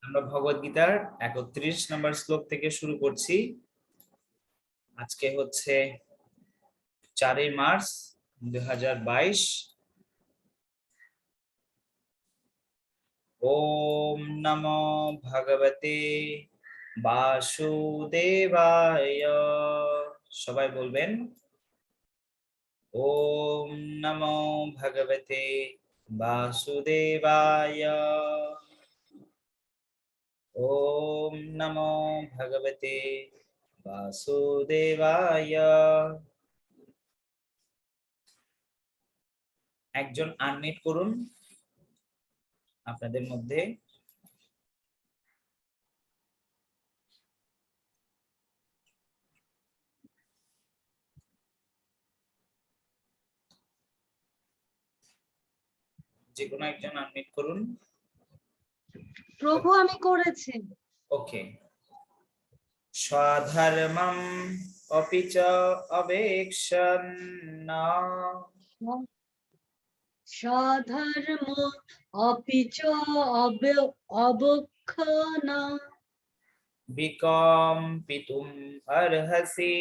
আমরা ভগবদ গীতার ৩১ নম্বর শ্লোক থেকে শুরু করছি। আজকে হচ্ছে ৪ মার্চ ২০২২। ওম নমো ভগবতে বাসুদেবায়। সবাই বলবেন ওম নমো ভগবতে বাসুদেবায়। ওম নমো ভগবতে বাসুদেবায়। একজন আনমিউট করুন আপনাদের মধ্যে। যে কোনো একজন আনমিউট করুন। প্রভু আমি করেছি। ওকে। স্বধর্মম অপি চ অবেক্ষন্না। স্বধর্ম অপি চ অবক্ষনা বিকম্পিতুম অর্হসি।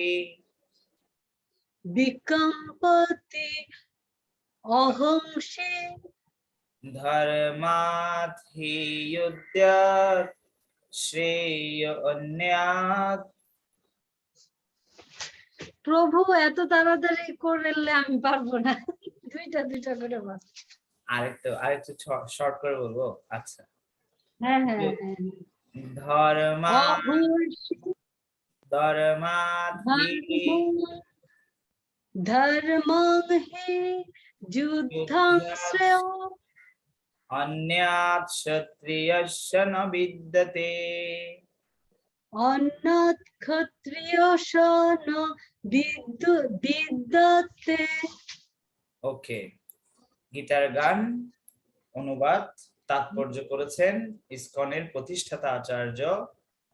বিকম্পতি অহংসে ধর্মাৎ হি যুদ্ধাৎ শ্রেয় অন্যাৎ। প্রভু এত তাড়াতাড়ি করলে আমি পারবো না, দুইটা দুইটা করে বল। আরেকটু শর্ট করে বলবো। আচ্ছা। হ্যাঁ। ধর্মাৎ ধর্মং হি যুদ্ধং শ্রেয় অন্যাৎ ক্ষত্রিয়স্য ন বিদ্যতে। অন্নাৎ ক্ষত্রিয়স্য ন বিদ্যতে। ওকে। গীতার গান অনুবাদ তাৎপর্য করেছেন ইসকনের প্রতিষ্ঠাতা আচার্য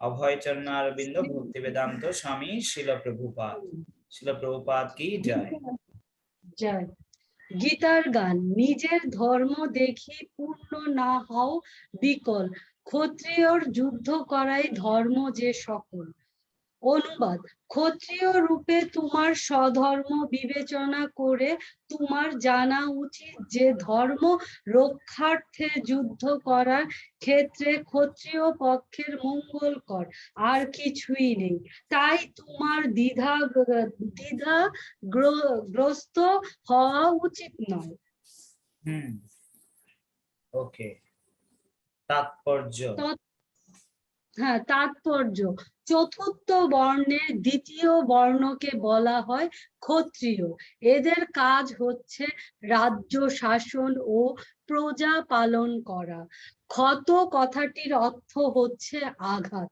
অভয়চরণ অরবিন্দ ভক্তি বেদান্ত স্বামী শিল প্রভুপাদ। শিল প্রভুপাদ কি জয়। জয়। গীতার গান। নিজের ধর্ম দেখি পূর্ণ না হও বিকল, ক্ষত্রিয়র যুদ্ধ করাই ধর্ম যে সকল। অনুবাদ। ক্ষত্রিয় রূপে তোমার স্বধর্ম বিবেচনা করে তোমার জানা উচিত যে ধর্ম রক্ষার্থে যুদ্ধ করার ক্ষেত্রে ক্ষত্রিয় পক্ষের মঙ্গলকর, আর কিছুই নেই। তাই তোমার দ্বিধাগ্রস্ত হওয়া উচিত নয়। ওকে। তাৎপর্য। তাৎপর্য। চতুর্থ বর্ণের দ্বিতীয় বর্ণকে বলা হয় ক্ষত্রিয়। এদের কাজ হচ্ছে রাজ্য শাসন ও প্রজা পালন করা। ক্ষত কথাটির অর্থ হচ্ছে আঘাত।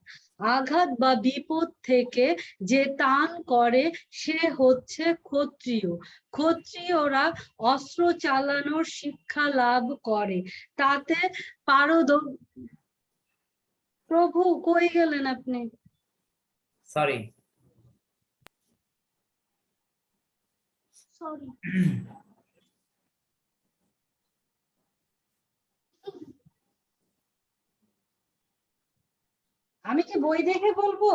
আঘাত বা বিপদ থেকে যে ত্রাণ করে সে হচ্ছে ক্ষত্রিয়। ক্ষত্রিয়রা অস্ত্র চালানোর শিক্ষা লাভ করে, তাতে প্রভু কই গেলেন আপনি? সরি। আমি কি বই দেখে বলবো?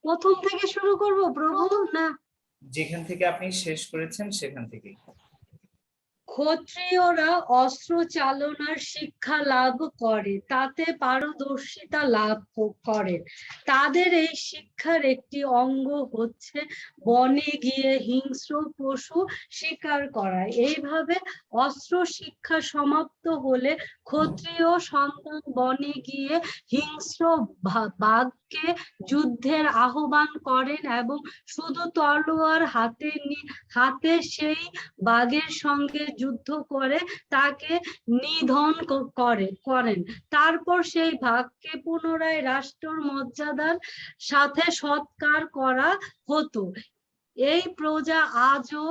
প্রথম থেকে শুরু করব প্রভু, না যেখান থেকে আপনি শেষ করেছেন সেখান থেকে। ক্ষত্রিয়রা অস্ত্র চালনার শিক্ষা লাভ করে, তাতে পারদর্শিতা লাভ করে। তাদের এই শিক্ষার একটি অঙ্গ হচ্ছে বনে গিয়ে হিংস্র পশু শিকার করা। এইভাবে অস্ত্র শিক্ষা সমাপ্ত হলে ক্ষত্রিয় সন্তান বনে গিয়ে হিংস্র বাঘকে যুদ্ধের আহ্বান করেন এবং শুধু তলোয়ার হাতে সেই বাঘের সঙ্গে যুদ্ধ করে তাকে নিধন করেন। তারপর সেই বাঘকে পুনরায় রাষ্ট্র মর্যাদার সাথে সৎকার করা হতো। এই প্রজা আজও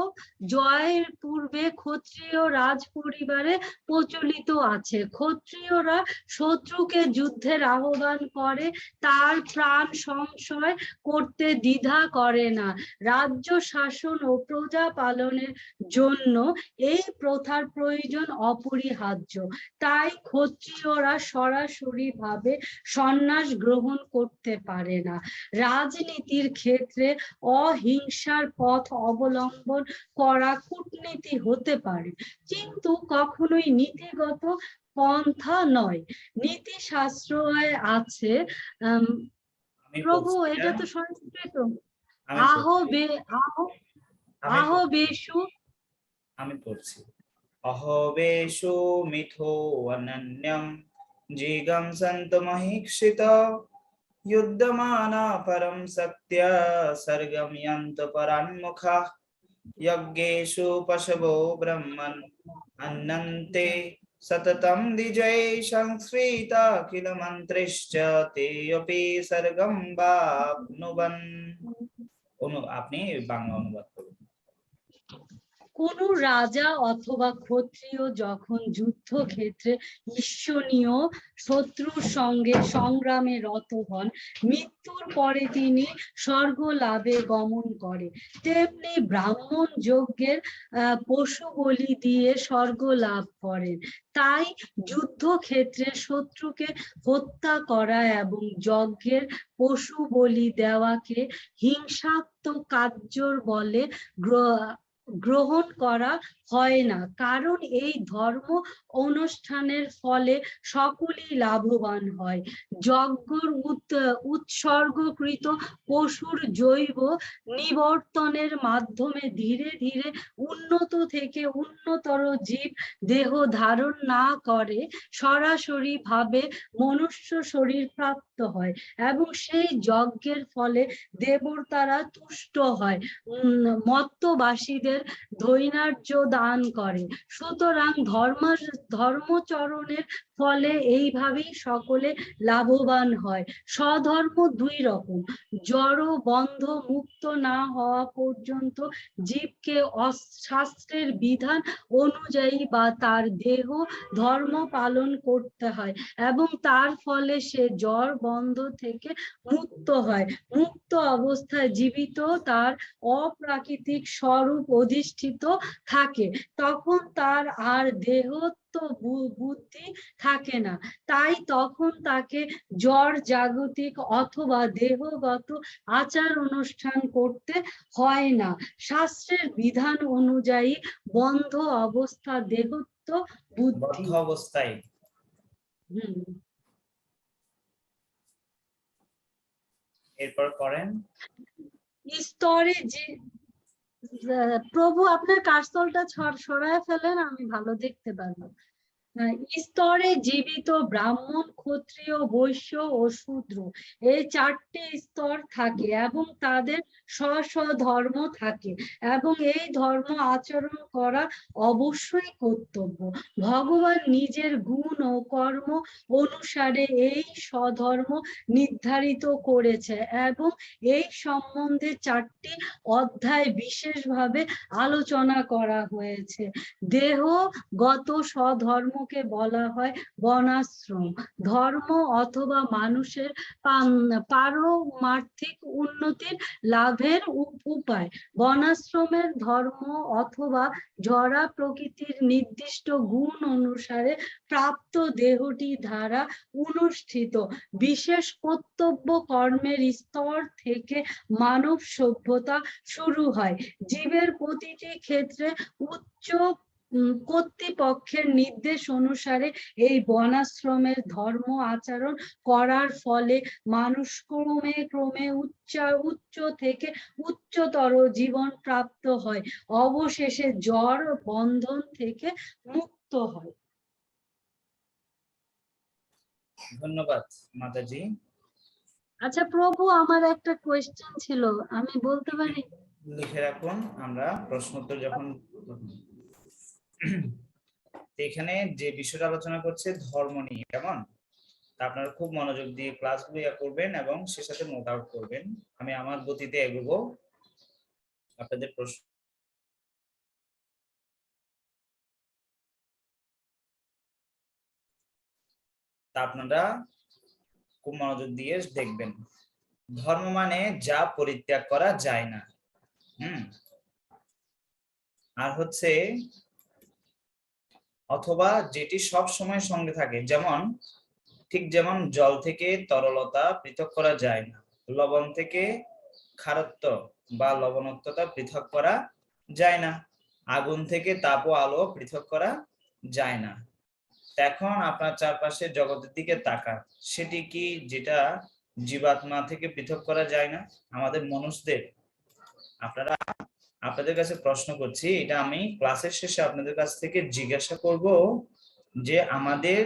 জয়ের পূর্বে ক্ষত্রিয় রাজ পরিবারে প্রচলিত আছে। ক্ষত্রিয়রা শত্রুকে যুদ্ধের আহ্বান করে, তার প্রাণ সংশয় করতে দ্বিধা করে না। রাজ্য শাসন ও প্রজা পালনের জন্য এই প্রথার প্রয়োজন অপরিহার্য। তাই ক্ষত্রিয়রা সরাসরি ভাবে সন্ন্যাস গ্রহণ করতে পারে না। রাজনীতির ক্ষেত্রে অহিংসার পথ অবলম্বন করা কূটনীতি হতে পারে, কিন্তু কখনোই নীতিগত পন্থা নয়। নীতি শাস্ত্রে আছে, আমি প্রভু পড়ছি, এটা তো সংস্কৃত, আমি আহ পড়ছি, বে আহ আমি আহ পড়ছি, বেশু। আমি পড়ছি। অহবেশু মিথো অনন্যম জিগম সন্ত মহিক্ষিত युद्धमाना परम सत्य सर्गम यन्त परान्मुखा यज्ञेषु पशवो ब्रह्मन् अन्नन्ते सततं द्विजये संस्कृता किल मन्त्रिश्च ते अपि सर्गं वाप्नुवन्। আপনি বাংলা অনুবাদ করুন। কোন রাজা অথবা ক্ষত্রিয় যখন যুদ্ধক্ষেত্রে ঈর্ষণীয় শত্রুর সঙ্গে সংগ্রামে রত হন, মৃত্যুর পরে তিনি স্বর্গ লাভে গমন করে, তেমনি ব্রাহ্মণ যজ্ঞের পশু বলি দিয়ে স্বর্গ লাভ করেন। তাই যুদ্ধক্ষেত্রে শত্রুকে হত্যা করা এবং যজ্ঞের পশু বলি দেওয়াকে হিংসাত্মক কার্যর বলে গ্রহণ করা হয় না, কারণ এই ধর্ম অনুষ্ঠানের ফলে সকলেই লাভবান হয়। যজ্ঞর উৎসর্গকৃত পশুর জৈব নিবর্তনের মাধ্যমে ধীরে ধীরে উন্নত থেকে উন্নতর জীব দেহ ধারণ না করে সরাসরি ভাবে মনুষ্য শরীর প্রাপ্ত হয় এবং সেই যজ্ঞের ফলে দেবতারা তুষ্ট হয়, মত্তবাসীদের দৈনার্য দান করে। সুতরাং ধর্মচরণের ফলে এইভাবেই সকলে লাভবান হয়। স্বধর্ম দুই রকম, জড় বন্ধ মুক্ত না হওয়া পর্যন্ত জীবকে শাস্ত্রের বিধান অনুযায়ী বা তার দেহ ধর্ম পালন করতে হয় এবং তার ফলে সে জড় বন্ধ থেকে মুক্ত হয়। মুক্ত অবস্থায় জীবিত তার অপ্রাকৃতিক স্বরূপ অধিষ্ঠিত থাকে, তখন তার আর দেহত্ব বুদ্ধি থাকে না। তাই তখন তাকে জড় জাগতিক অথবা দেহগত আচার অনুষ্ঠান করতে হয় না। শাস্ত্রের বিধান অনুযায়ী বন্ধ অবস্থা দেহত্ব বুদ্ধি। বদ্ধ অবস্থায় এরপর করেন। স্তরে যে প্রভু আপনার কার্সলটা সরায় ফেলেন, আমি ভালো দেখতে পারবো। স্তরে জীবিত ব্রাহ্মণ, ক্ষত্রিয়, বৈশ্য ও শূদ্র, এই চারটি স্তর থাকে এবং তাদের স্ব স্ব ধর্ম থাকে এবং এই ধর্ম আচরণ করা অবশ্যই কর্তব্য। ভগবান নিজের গুণ ও কর্ম অনুসারে এই স্বধর্ম নির্ধারিত করেছে এবং এই সম্বন্ধে 4টি অধ্যায় বিশেষভাবে আলোচনা করা হয়েছে। দেহগত স্বধর্মকে বলা হয় বর্ণাশ্রম ধর্ম অথবা মানুষের পারমার্থিক উন্নতির লাভের উপায়। বর্ণাশ্রমের ধর্ম অথবা জরা প্রকৃতির নির্দিষ্ট গুণ অনুসারে প্রাপ্ত দেহটি দ্বারা অনুষ্ঠিত বিশেষ কর্তব্য কর্মের স্তর থেকে মানব সভ্যতা শুরু হয়। জীবের প্রতিটি ক্ষেত্রে উচ্চ কর্তৃপক্ষের নির্দেশ অনুসারে এই বর্ণাশ্রমের ধর্ম আচরণ করার ফলে মানুষ ক্রমে ক্রমে উচ্চ থেকে উচ্চতর জীবন প্রাপ্ত হয়, অবশেষে জড় বন্ধন থেকে মুক্ত হয়। ধন্যবাদ মাতাজি। আচ্ছা প্রভু, আমার একটা কোয়েশ্চেন ছিল, আমি বলতে পারি? লিখে রাখুন, আমরা প্রশ্নোত্তর যখন এখানে যে বিষয়টা আলোচনা করছে ধর্ম নিয়ে, কেমন? আপনারা খুব মনোযোগ দিয়ে ক্লাসগুলো করবেন এবং সে সাথে নোট আউট করবেন। আমি আমার গতিতে এগোবো। আপনাদের প্রশ্ন তা আপনারা খুব মনোযোগ দিয়ে দেখবেন। ধর্ম মানে যা পরিত্যাগ করা যায় না। আর হচ্ছে অথবা যেটি সব সময় সঙ্গে থাকে, যেমন জল থেকে তরলতা পৃথক করা যায় না, লবণ থেকে খারত্ব বা লবণাক্ততা পৃথক করা যায় না, আগুন থেকে তাপ ও আলো পৃথক করা যায় না। এখন আপনার চারপাশের জগতের দিকে তাকান, সেটি কি যেটা জীবাত্মা থেকে পৃথক করা যায় না? আমাদের মনুষ্যদের, আপনাদের কাছে প্রশ্ন করছি, এটা আমি ক্লাসের শেষে আপনাদের কাছ থেকে জিজ্ঞাসা করব যে আমাদের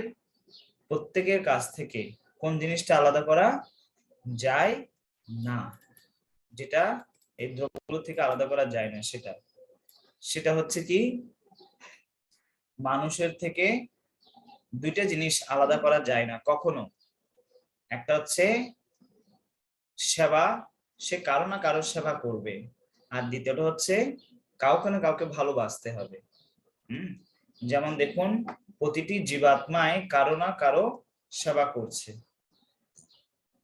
প্রত্যেকের কাছ থেকে কোন জিনিসটা আলাদা করা যায় না, যেটা এই দ্রব্যগুলো থেকে আলাদা করা যায় না, সেটা হচ্ছে কি, মানুষের থেকে দুইটা জিনিস আলাদা করা যায় না কখনো। একটা হচ্ছে সেবা, সে কারো না কারোর সেবা করবে, আর দ্বিতীয়টা হচ্ছে কাউকে না কাউকে ভালোবাসতে হবে। যেমন দেখুন, প্রতিটি জীবাত্মায় কারো না কারো সেবা করছে,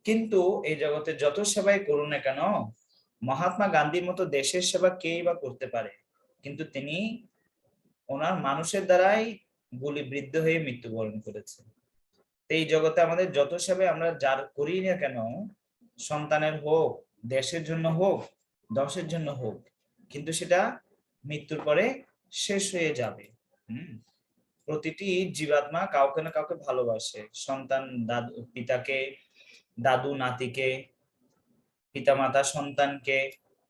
কিন্তু এই জগতে যত সেবাই করুন না কেন, মহাত্মা গান্ধীর মতো দেশের সেবা কেই বা করতে পারে, কিন্তু তিনি ওনার মানুষের দ্বারাই গুলিবিদ্ধ হয়ে মৃত্যুবরণ করেছে। এই জগতে আমাদের যত সেবাই আমরা যার করি না কেন, সন্তানের হোক, দেশের জন্য হোক, দশের জন্য হোক, কিন্তু সেটা মৃত্যুর পরে শেষ হয়ে যাবে। প্রতিটি জীবাত্মা কাউকে না কাউকে ভালোবাসে, সন্তান পিতাকে, দাদু নাতিকে, পিতামাতা সন্তানকে,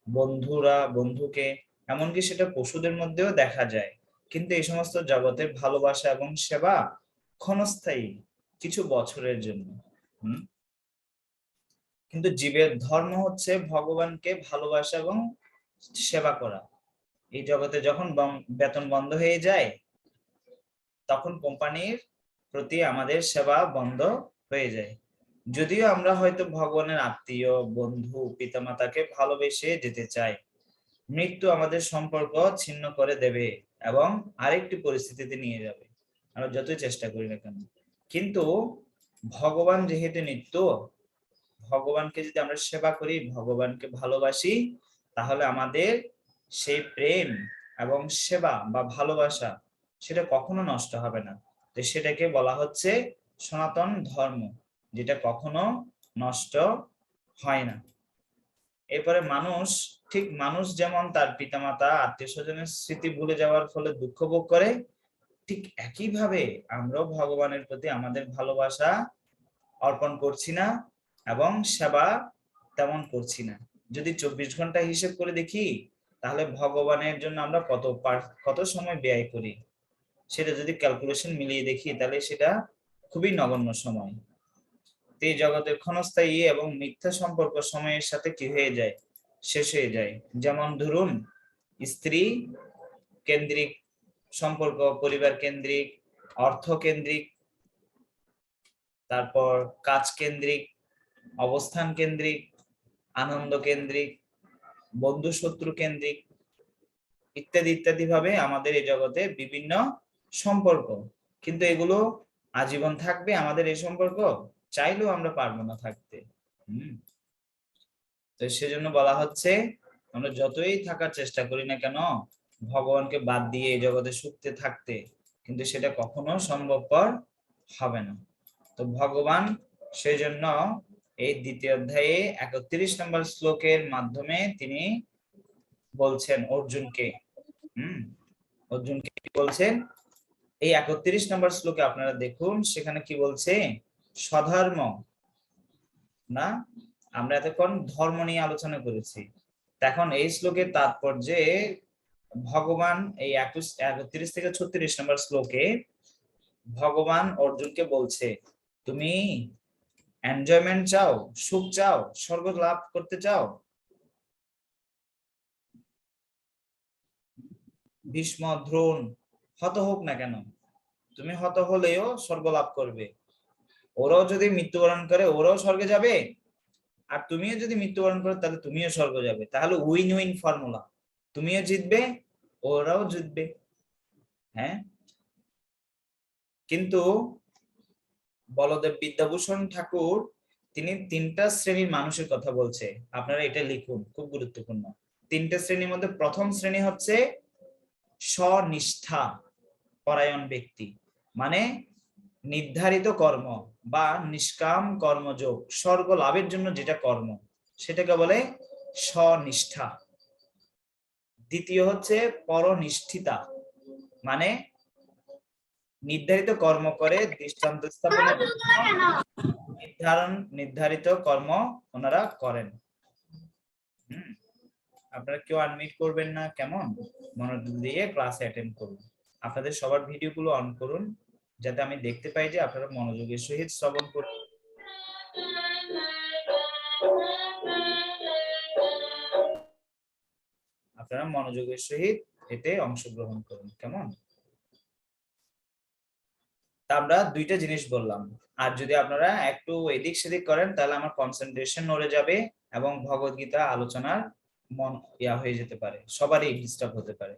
বন্ধুরা বন্ধুকে, এমনকি সেটা পশুদের মধ্যেও দেখা যায়। কিন্তু এই সমস্ত জগতের ভালোবাসা এবং সেবা ক্ষণস্থায়ী, কিছু বছরের জন্য। কিন্তু জীবের ধর্ম হচ্ছে ভগবানকে ভালোবাসা এবং সেবা করা। এই জগতে যখন বেতন বন্ধ হয়ে যায়, তখন কোম্পানির প্রতি আমাদের সেবা বন্ধ হয়ে যায়। যদিও আমরা হয়তো ভগবানের আত্মীয়, বন্ধু, পিতামাতাকে ভালোবেসে যেতে চাই, মৃত্যু আমাদের সম্পর্ক ছিন্ন করে দেবে এবং আরেকটি পরিস্থিতিতে নিয়ে যাবে, আমরা যতই চেষ্টা করি না কেন। কিন্তু ভগবান যেহেতু নিত্য, ভগবানকে যদি আমরা সেবা করি, ভগবানকে ভালোবাসি, তাহলে আমাদের সেই প্রেম এবং সেবা বা ভালোবাসা সেটা কখনো নষ্ট হবে না। তো সেটাকে বলা হচ্ছে সনাতন ধর্ম, যেটা কখনো নষ্ট হয় না। এরপরে মানুষ যেমন তার পিতামাতা, আত্মীয় স্বজনের স্মৃতি ভুলে যাওয়ার ফলে দুঃখ ভোগ করে, ঠিক একইভাবে আমরাও ভগবানের প্রতি আমাদের ভালোবাসা অর্পণ করছি না এবং সেবা তেমন করছি না। যদি 24 ঘন্টা হিসেব করে দেখি, তাহলে ভগবানের জন্য আমরা কত সময় ব্যয় করি, সেটা যদি ক্যালকুলেশন মিলিয়ে দেখি, তাহলে সেটা খুবই নগণ্য সময়। এই জগতের ক্ষণস্থায়ী এবং মিথ্যা সম্পর্ক সময়ের সাথে কি হয়ে যায়, শেষ হয়ে যায়। যেমন ধরুন, স্ত্রী কেন্দ্রিক সম্পর্ক, পরিবার কেন্দ্রিক, অর্থ কেন্দ্রিক, তারপর কাজ কেন্দ্রিক, অবস্থান কেন্দ্রিক, আনন্দ কেন্দ্রিক, বন্ধু শত্রু কেন্দ্রিক, ইত্যাদি ইত্যাদি ভাবে আমাদের এই জগতে বিভিন্ন সম্পর্ক। কিন্তু এগুলো আজীবন থাকবে আমাদের এই সম্পর্ক? চাইলেও আমরা পারবো না থাকতে। তো সেজন্য বলা হচ্ছে, আমরা যতই থাকার চেষ্টা করি না কেন, ভগবানকে বাদ দিয়ে এই জগতে সুখে থাকতে, কিন্তু সেটা কখনো সম্ভবপর হবে না। তো ভগবান সেই জন্য এই দ্বিতীয় অধ্যায়ে 31 নম্বর শ্লোকের মাধ্যমে তিনি বলছেন অর্জুনকে, অর্জুনকে বলছেন, এই 31 নম্বর শ্লোকে আপনারা দেখুন, সেখানে কি বলছে, স্বধর্ম না, আমরা এতক্ষণ ধর্ম নিয়ে আলোচনা করেছি। এখন এই শ্লোকের তাৎপর্যে ভগবান এই 31 থেকে 36 নম্বর শ্লোকে ভগবান অর্জুনকে বলছে, তুমি এনজয়মেন্ট চাও, সুখ চাও, স্বর্গ লাভ করতে চাও? ভীষ্ম, দ্রোণ হত হোক না কেন, তুমি হত হলেও স্বর্গ লাভ করবে। ওরাও যদি মৃত্যুবরণ করে, ওরাও স্বর্গে যাবে, আর তুমিও যদি মৃত্যুবরণ করো, তাহলে তুমিও স্বর্গ যাবে। তাহলে উইন উইন ফর্মুলা। তুমিও জিতবে, ওরাও জিতবে। হ্যাঁ, কিন্তু বলদেব বিদ্যাভূষণ ঠাকুর তিনি তিনটা শ্রেণীর মানুষের কথা বলছে, আপনারা এটা লিখুন, খুব গুরুত্বপূর্ণ। তিনটা শ্রেণীর মধ্যে প্রথম শ্রেণী হচ্ছে স্বনিষ্ঠা পরায়ণ ব্যক্তি, মানে নির্ধারিত কর্ম বা নিষ্কাম কর্মযোগ, স্বর্গ লাভের জন্য যেটা কর্ম সেটাকে বলে স্বনিষ্ঠা। দ্বিতীয় হচ্ছে পরনিষ্ঠিতা, মানে নির্ধারিত কর্ম করে দৃষ্টান্ত স্থাপনের জন্য নির্ধারিত কর্ম ওনারা করেন। আপনারা কেউ আনমিট করবেন না, কেমন? মনোযোগ দিয়ে ক্লাসে অ্যাটেন্ড করুন। আপনাদের সবার ভিডিওগুলো অন করুন যাতে আমি দেখতে পাই যে আপনারা মনোযোগের সহিত শ্রবণ করুন। আপনারা মনোযোগের সহিত এতে অংশগ্রহণ করুন, কেমন? তা আমরা দুইটা জিনিস বললাম, আর যদি আপনারা একটু এদিক সেদিক করেন তাহলে আমার কনসেন্ট্রেশন নড়ে যাবে এবং ভগবদ্গীতা আলোচনার মন হয়ে যেতে পারে, সবারই ডিস্টার্ব হতে পারে।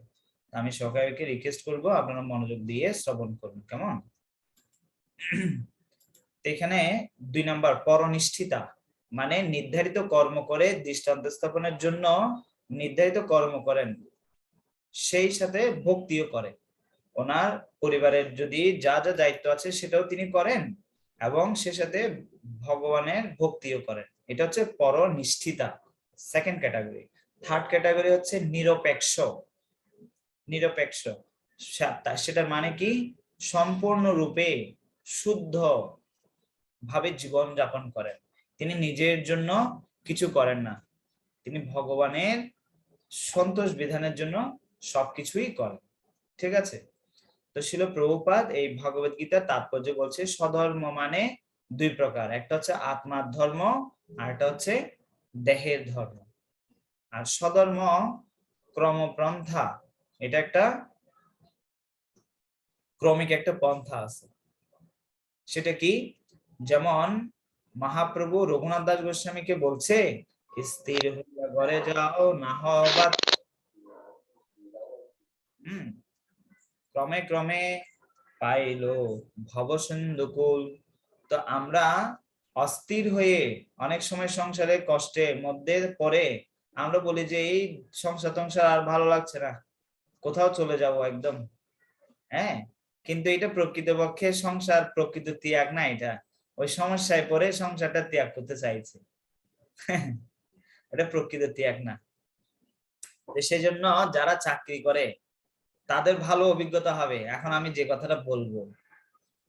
আমি সবাইকে রিকোয়েস্ট করব আপনারা মনোযোগ দিয়ে শ্রবণ করুন, কেমন? এখানে 2 নাম্বার পরনিষ্ঠিতা, মানে নির্ধারিত কর্ম করে দৃষ্টান্ত স্থাপনের জন্য নির্ধারিত কর্ম করেন, সেই সাথে ভক্তিও করে। ওনার পরিবারের যদি যা যা দায়িত্ব আছে সেটাও তিনি করেন এবং সে সাথে ভগবানের ভক্তিও করেন। এটা হচ্ছে পরনিষ্ঠিতা, সেকেন্ড ক্যাটাগরি। থার্ড ক্যাটাগরি হচ্ছে নিরপেক্ষ। নিরপেক্ষ সেটার মানে কি? সম্পূর্ণরূপে শুদ্ধ ভাবে জীবন যাপন করেন। তিনি নিজের জন্য কিছু করেন না, তিনি ভগবানের সন্তোষ বিধানের জন্য সবকিছুই করেন। ঠিক আছে? তো শিল প্রভুপাদ এই ভগবত গীতার তাৎপর্য বলছে স্বধর্ম মানে 2 প্রকার, একটা হচ্ছে আত্মার ধর্ম আর একটা হচ্ছে দেহের ধর্ম। আর স্বধর্ম ক্রমপন্থা, এটা একটা ক্রমিক একটা পন্থা আছে। সেটা কি? যেমন মহাপ্রভু রঘুনাথ দাস গোস্বামীকে বলছে স্থির হইয়া ঘরে যাও না হবা। ক্রমে ক্রমে পাইল ভবসিন্ধুকুল। তো আমরা অস্থির হয়ে অনেক সময় সংসারে কষ্টের মধ্যে পড়ে আমরা বলি যে এই সংসার আর ভালো লাগছে না, কোথাও চলে যাব একদম। হ্যাঁ, কিন্তু এটা প্রকৃতপক্ষে সংসার প্রকৃত ত্যাগ না, এটা ওই সমস্যায় পড়ে সংসারটা ত্যাগ করতে চাইছে। এটা প্রকৃত ত্যাগ না। সেই জন্য যারা চাকরি করে তাদের ভালো অভিজ্ঞতা হবে। এখন আমি যে কথাটা বলবো,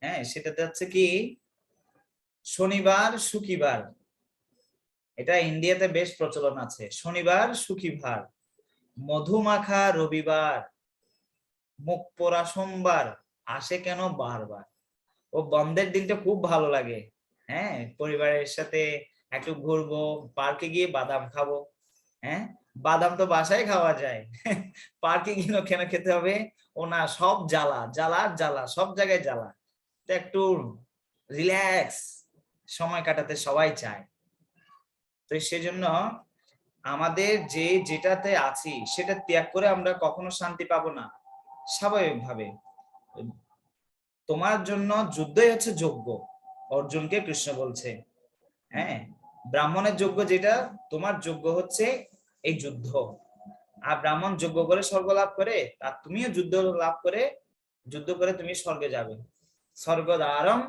হ্যাঁ, সেটাতে হচ্ছে কি শনিবার সুখিবার, এটা ইন্ডিয়াতে বেশ প্রচলন আছে। শনিবার সুখিবার, মধুমাখা রবিবার, মুখ পোড়া সোমবার, আসে কেন বারবার। ও বন্ধের দিনটা খুব ভালো লাগে। হ্যাঁ, পরিবারের সাথে একটু ঘুরবো, পার্কে গিয়ে বাদাম খাবো। হ্যাঁ, বাদাম তো বাসায় খাওয়া যায়, পার্কে গিয়ে কেন খেতে হবে? ও না, সব জ্বালা জ্বালা জ্বালা, সব জায়গায় জ্বালা। তো একটু রিল্যাক্স সময় কাটাতে সবাই চায়। তো সেজন্য আমাদের যেটাতে আছি সেটা ত্যাগ করে আমরা কখনো শান্তি পাবো না। স্বাভাবিকভাবে তোমার জন্য যুদ্ধই হচ্ছে যজ্ঞ, অর্জুনকে কৃষ্ণ বলছে। হ্যাঁ, ব্রাহ্মণের যজ্ঞ যেটা, তোমার যজ্ঞ হচ্ছে এই যুদ্ধ। আর ব্রাহ্মণ যজ্ঞ করে স্বর্গ লাভ করে, আর তুমিও যুদ্ধ করে তুমি স্বর্গে যাবে। স্বর্গদ্বারম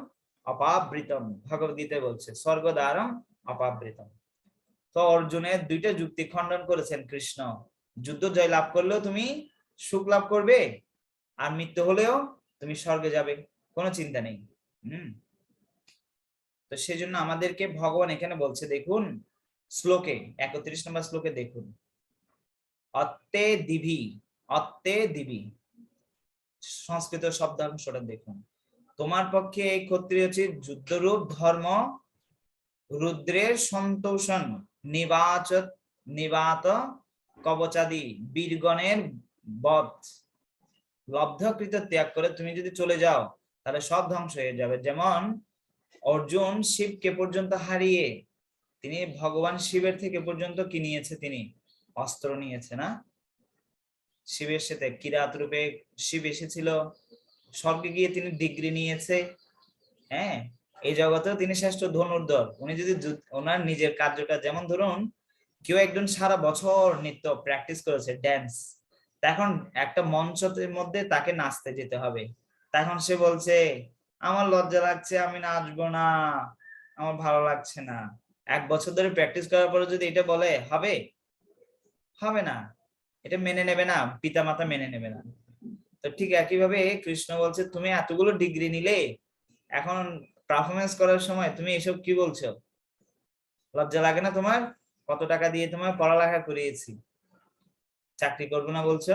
অপাবৃতম, ভগবদ্গীতায় বলছে স্বর্গদ্বারম অপাবৃতম। তো অর্জুনের 2টা যুক্তি খণ্ডন করেছেন কৃষ্ণ। যুদ্ধ জয় লাভ করলেও তুমি সুখ লাভ করবে, আর মৃত্যু হলেও তুমি স্বর্গে যাবে, কোনো চিন্তা নেই। তো সেই জন্য আমাদেরকে ভগবান এখানে বলছে, দেখুন শ্লোকে 31 নম্বর শ্লোকে দেখুন, অত্তে দিবি, অত্তে দিবি, সংস্কৃত শব্দাংশটা দেখুন। তোমার পক্ষে এই ক্ষত্রিয়োচিত যুদ্ধরূপ ধর্ম, রুদ্রের সন্তোষণ নিবাত কবচাদি বীরগণের বধ লব্ধকৃত ত্যাগ করে তুমি যদি চলে যাও তাহলে সব ধ্বংস হয়ে যাবে। যেমন অর্জুন শিবকে পর্যন্ত হারিয়ে তিনি ভগবান শিবের থেকে পর্যন্ত কি নিয়েছে? তিনি অস্ত্র নিয়েছে না? শিবের সাথে কিরাত রূপে শিব এসেছিল, স্বর্গে গিয়ে তিনি ডিগ্রি নিয়েছে। হ্যাঁ, এই জগতেও তিনি শ্রেষ্ঠ ধনুর্ধর। উনি যদি ওনার নিজের কার্যটা, যেমন ধরুন কেউ একজন সারা বছর নৃত্য প্র্যাকটিস করেছে, ড্যান্স, তখন একটা মঞ্চের মধ্যে তাকে নাচতে যেতে হবে, তখন সে বলছে আমার লজ্জা লাগছে, আমি নাচবো না, আমার ভালো লাগছে না। 1 বছর ধরে প্র্যাকটিস করার পরে যদি এটা বলে, হবে? হবে না, এটা মেনে নেবে না, পিতামাতা মেনে নেবে না। তো ঠিক একইভাবে কৃষ্ণ বলছে তুমি এতগুলো ডিগ্রি নিলে, এখন পারফরমেন্স করার সময় তুমি এসব কি বলছো? লজ্জা লাগে না তোমার? কত টাকা দিয়ে তোমার পড়ালেখা করিয়েছি, চাকরি করবো না বলছো,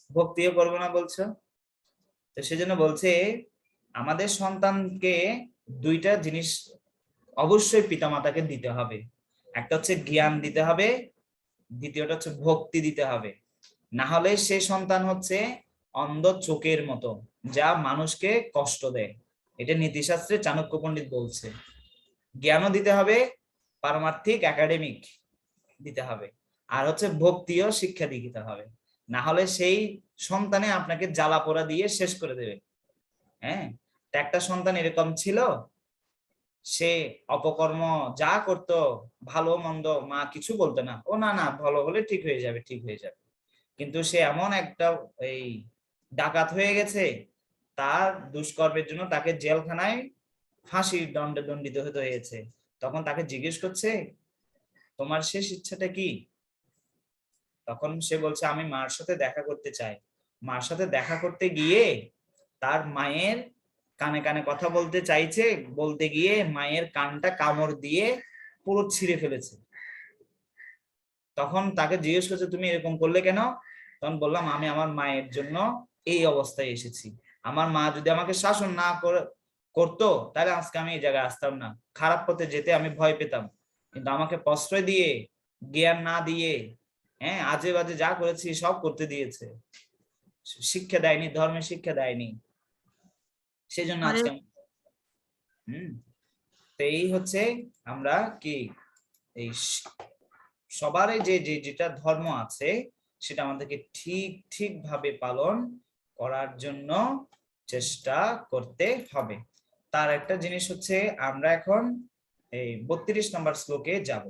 ভক্তিও করবো না বলছো। তো সেজন্য বলছে আমাদের সন্তানকে দুইটা জিনিস অবশ্যই পিতামাতাকে দিতে হবে। একটা হচ্ছে জ্ঞান দিতে হবে, দ্বিতীয়টা হচ্ছে ভক্তি দিতে হবে। না হলে সে সন্তান হচ্ছে অন্ধ চোখের মতো, যা মানুষকে কষ্ট দেয়। এটা নীতিশাস্ত্রে চাণক্য পণ্ডিত বলছে। জ্ঞানও দিতে হবে, পারমার্থিক একাডেমিক দিতে হবে, আর হচ্ছে ভক্তিও শিক্ষা দিতে হবে। না হলে সেই সন্তানে আপনাকে জ্বালা পোড়া দিয়ে শেষ করে দেবে। হ্যাঁ, একটা সন্তান এরকম ছিল, সে অপকর্ম যা করত, ভালো মন্দ মা কিছু বলতো না, ও না না ভালো হলে ঠিক হয়ে যাবে, ঠিক হয়ে যাবে। কিন্তু সে এমন একটা এই ডাকাত হয়ে গেছে, তার দুষ্কর্মের জন্য তাকে জেলখানায় ফাঁসির দণ্ডে দণ্ডিত হতে হয়েছে। তখন তাকে জিজ্ঞেস করছে তোমার শেষ ইচ্ছাটা কি? তখন সে বলছে আমি মার সাথে দেখা করতে চাই। মার সাথে দেখা করতে গিয়ে তার মায়ের কানে কানে কথা বলতে চাইছে, বলতে গিয়ে মায়ের কানটা কামড় দিয়ে পুরো ছিঁড়ে ফেলেছে। তখন তাকে জিজ্ঞেস করছে তুমি এরকম করলে কেন? তখন বললাম আমি আমার মায়ের জন্য এই অবস্থায় এসেছি। আমার মা যদি আমাকে শাসন না করতো, তাহলে আজকে আমি এই জায়গায় আসতাম না, খারাপ পথে যেতে আমি ভয় পেতাম। কিন্তু আমাকে প্রশ্রয় দিয়ে, জ্ঞান না দিয়ে, হ্যাঁ আজে বাজে যা করেছি সব করতে দিয়েছে, শিক্ষা দেয়নি, ধর্মের শিক্ষা দেয়নি। সেই জন্য হরে আজকে তো এই হচ্ছে আমরা কি এই সবারই যে যেটা ধর্ম আছে সেটা আমাদেরকে ঠিক ঠিক ভাবে পালন করার জন্য চেষ্টা করতে হবে। তার একটা জিনিস হচ্ছে আমরা এখন এই 32 নম্বর শ্লোকে যাব।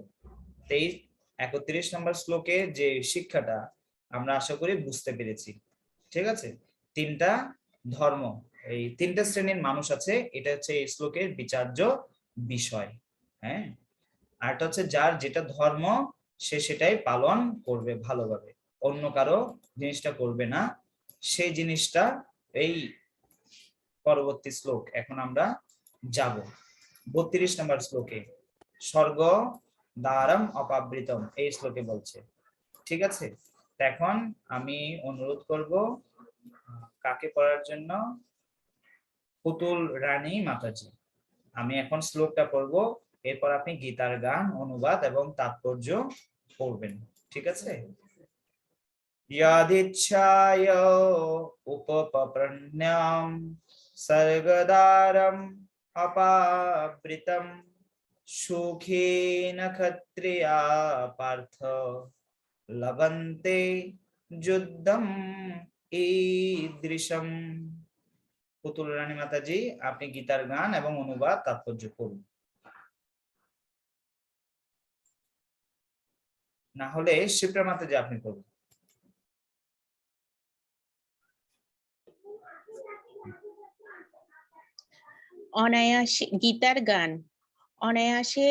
31 নম্বর শ্লোকে যে শিক্ষাটা আমরা আশা করি বুঝতে পেরেছি। ঠিক আছে, তিনটা ধর্ম, এই তিনটা শ্রেণীর মানুষ আছে, এটা হচ্ছে এই শ্লোকের বিচার্য বিষয়। হ্যাঁ, আরটা হচ্ছে যার যেটা ধর্ম সে সেটাই পালন করবে ভালোভাবে, অন্য কারো জিনিসটা করবে না, সেই জিনিসটা এই পরবর্তী শ্লোক এখন আমরা যাব 32 নম্বর শ্লোকে, স্বর্গ দ্বারম অপাবৃতম, এই শ্লোকে বলছে। ঠিক আছে, এখন আমি অনুরোধ করব কাকে পড়ার জন্য, পুতুল রানী মাতাজি। আমি এখন শ্লোকটা পড়বো, এরপর আপনি গীতার গান, অনুবাদ এবং তাৎপর্য পড়বেন। ঠিক আছে? ইয়াদিচ্ছায় উপপপ্রণ্যম স্বর্গদ্বারম অপাবৃতম সুখেন ক্ষত্রিয়া পার্থ লভন্তে যুদ্ধম ঈদৃশম। পুতুল রানী মাতাজি, আপনি গীতার গান এবং অনুবাদ তাৎপর্য পড়ুন। না হলে শিপ্রা মাতাজি আপনি পড়ুন। অনায়াসে গীতার গান। অনায়াসে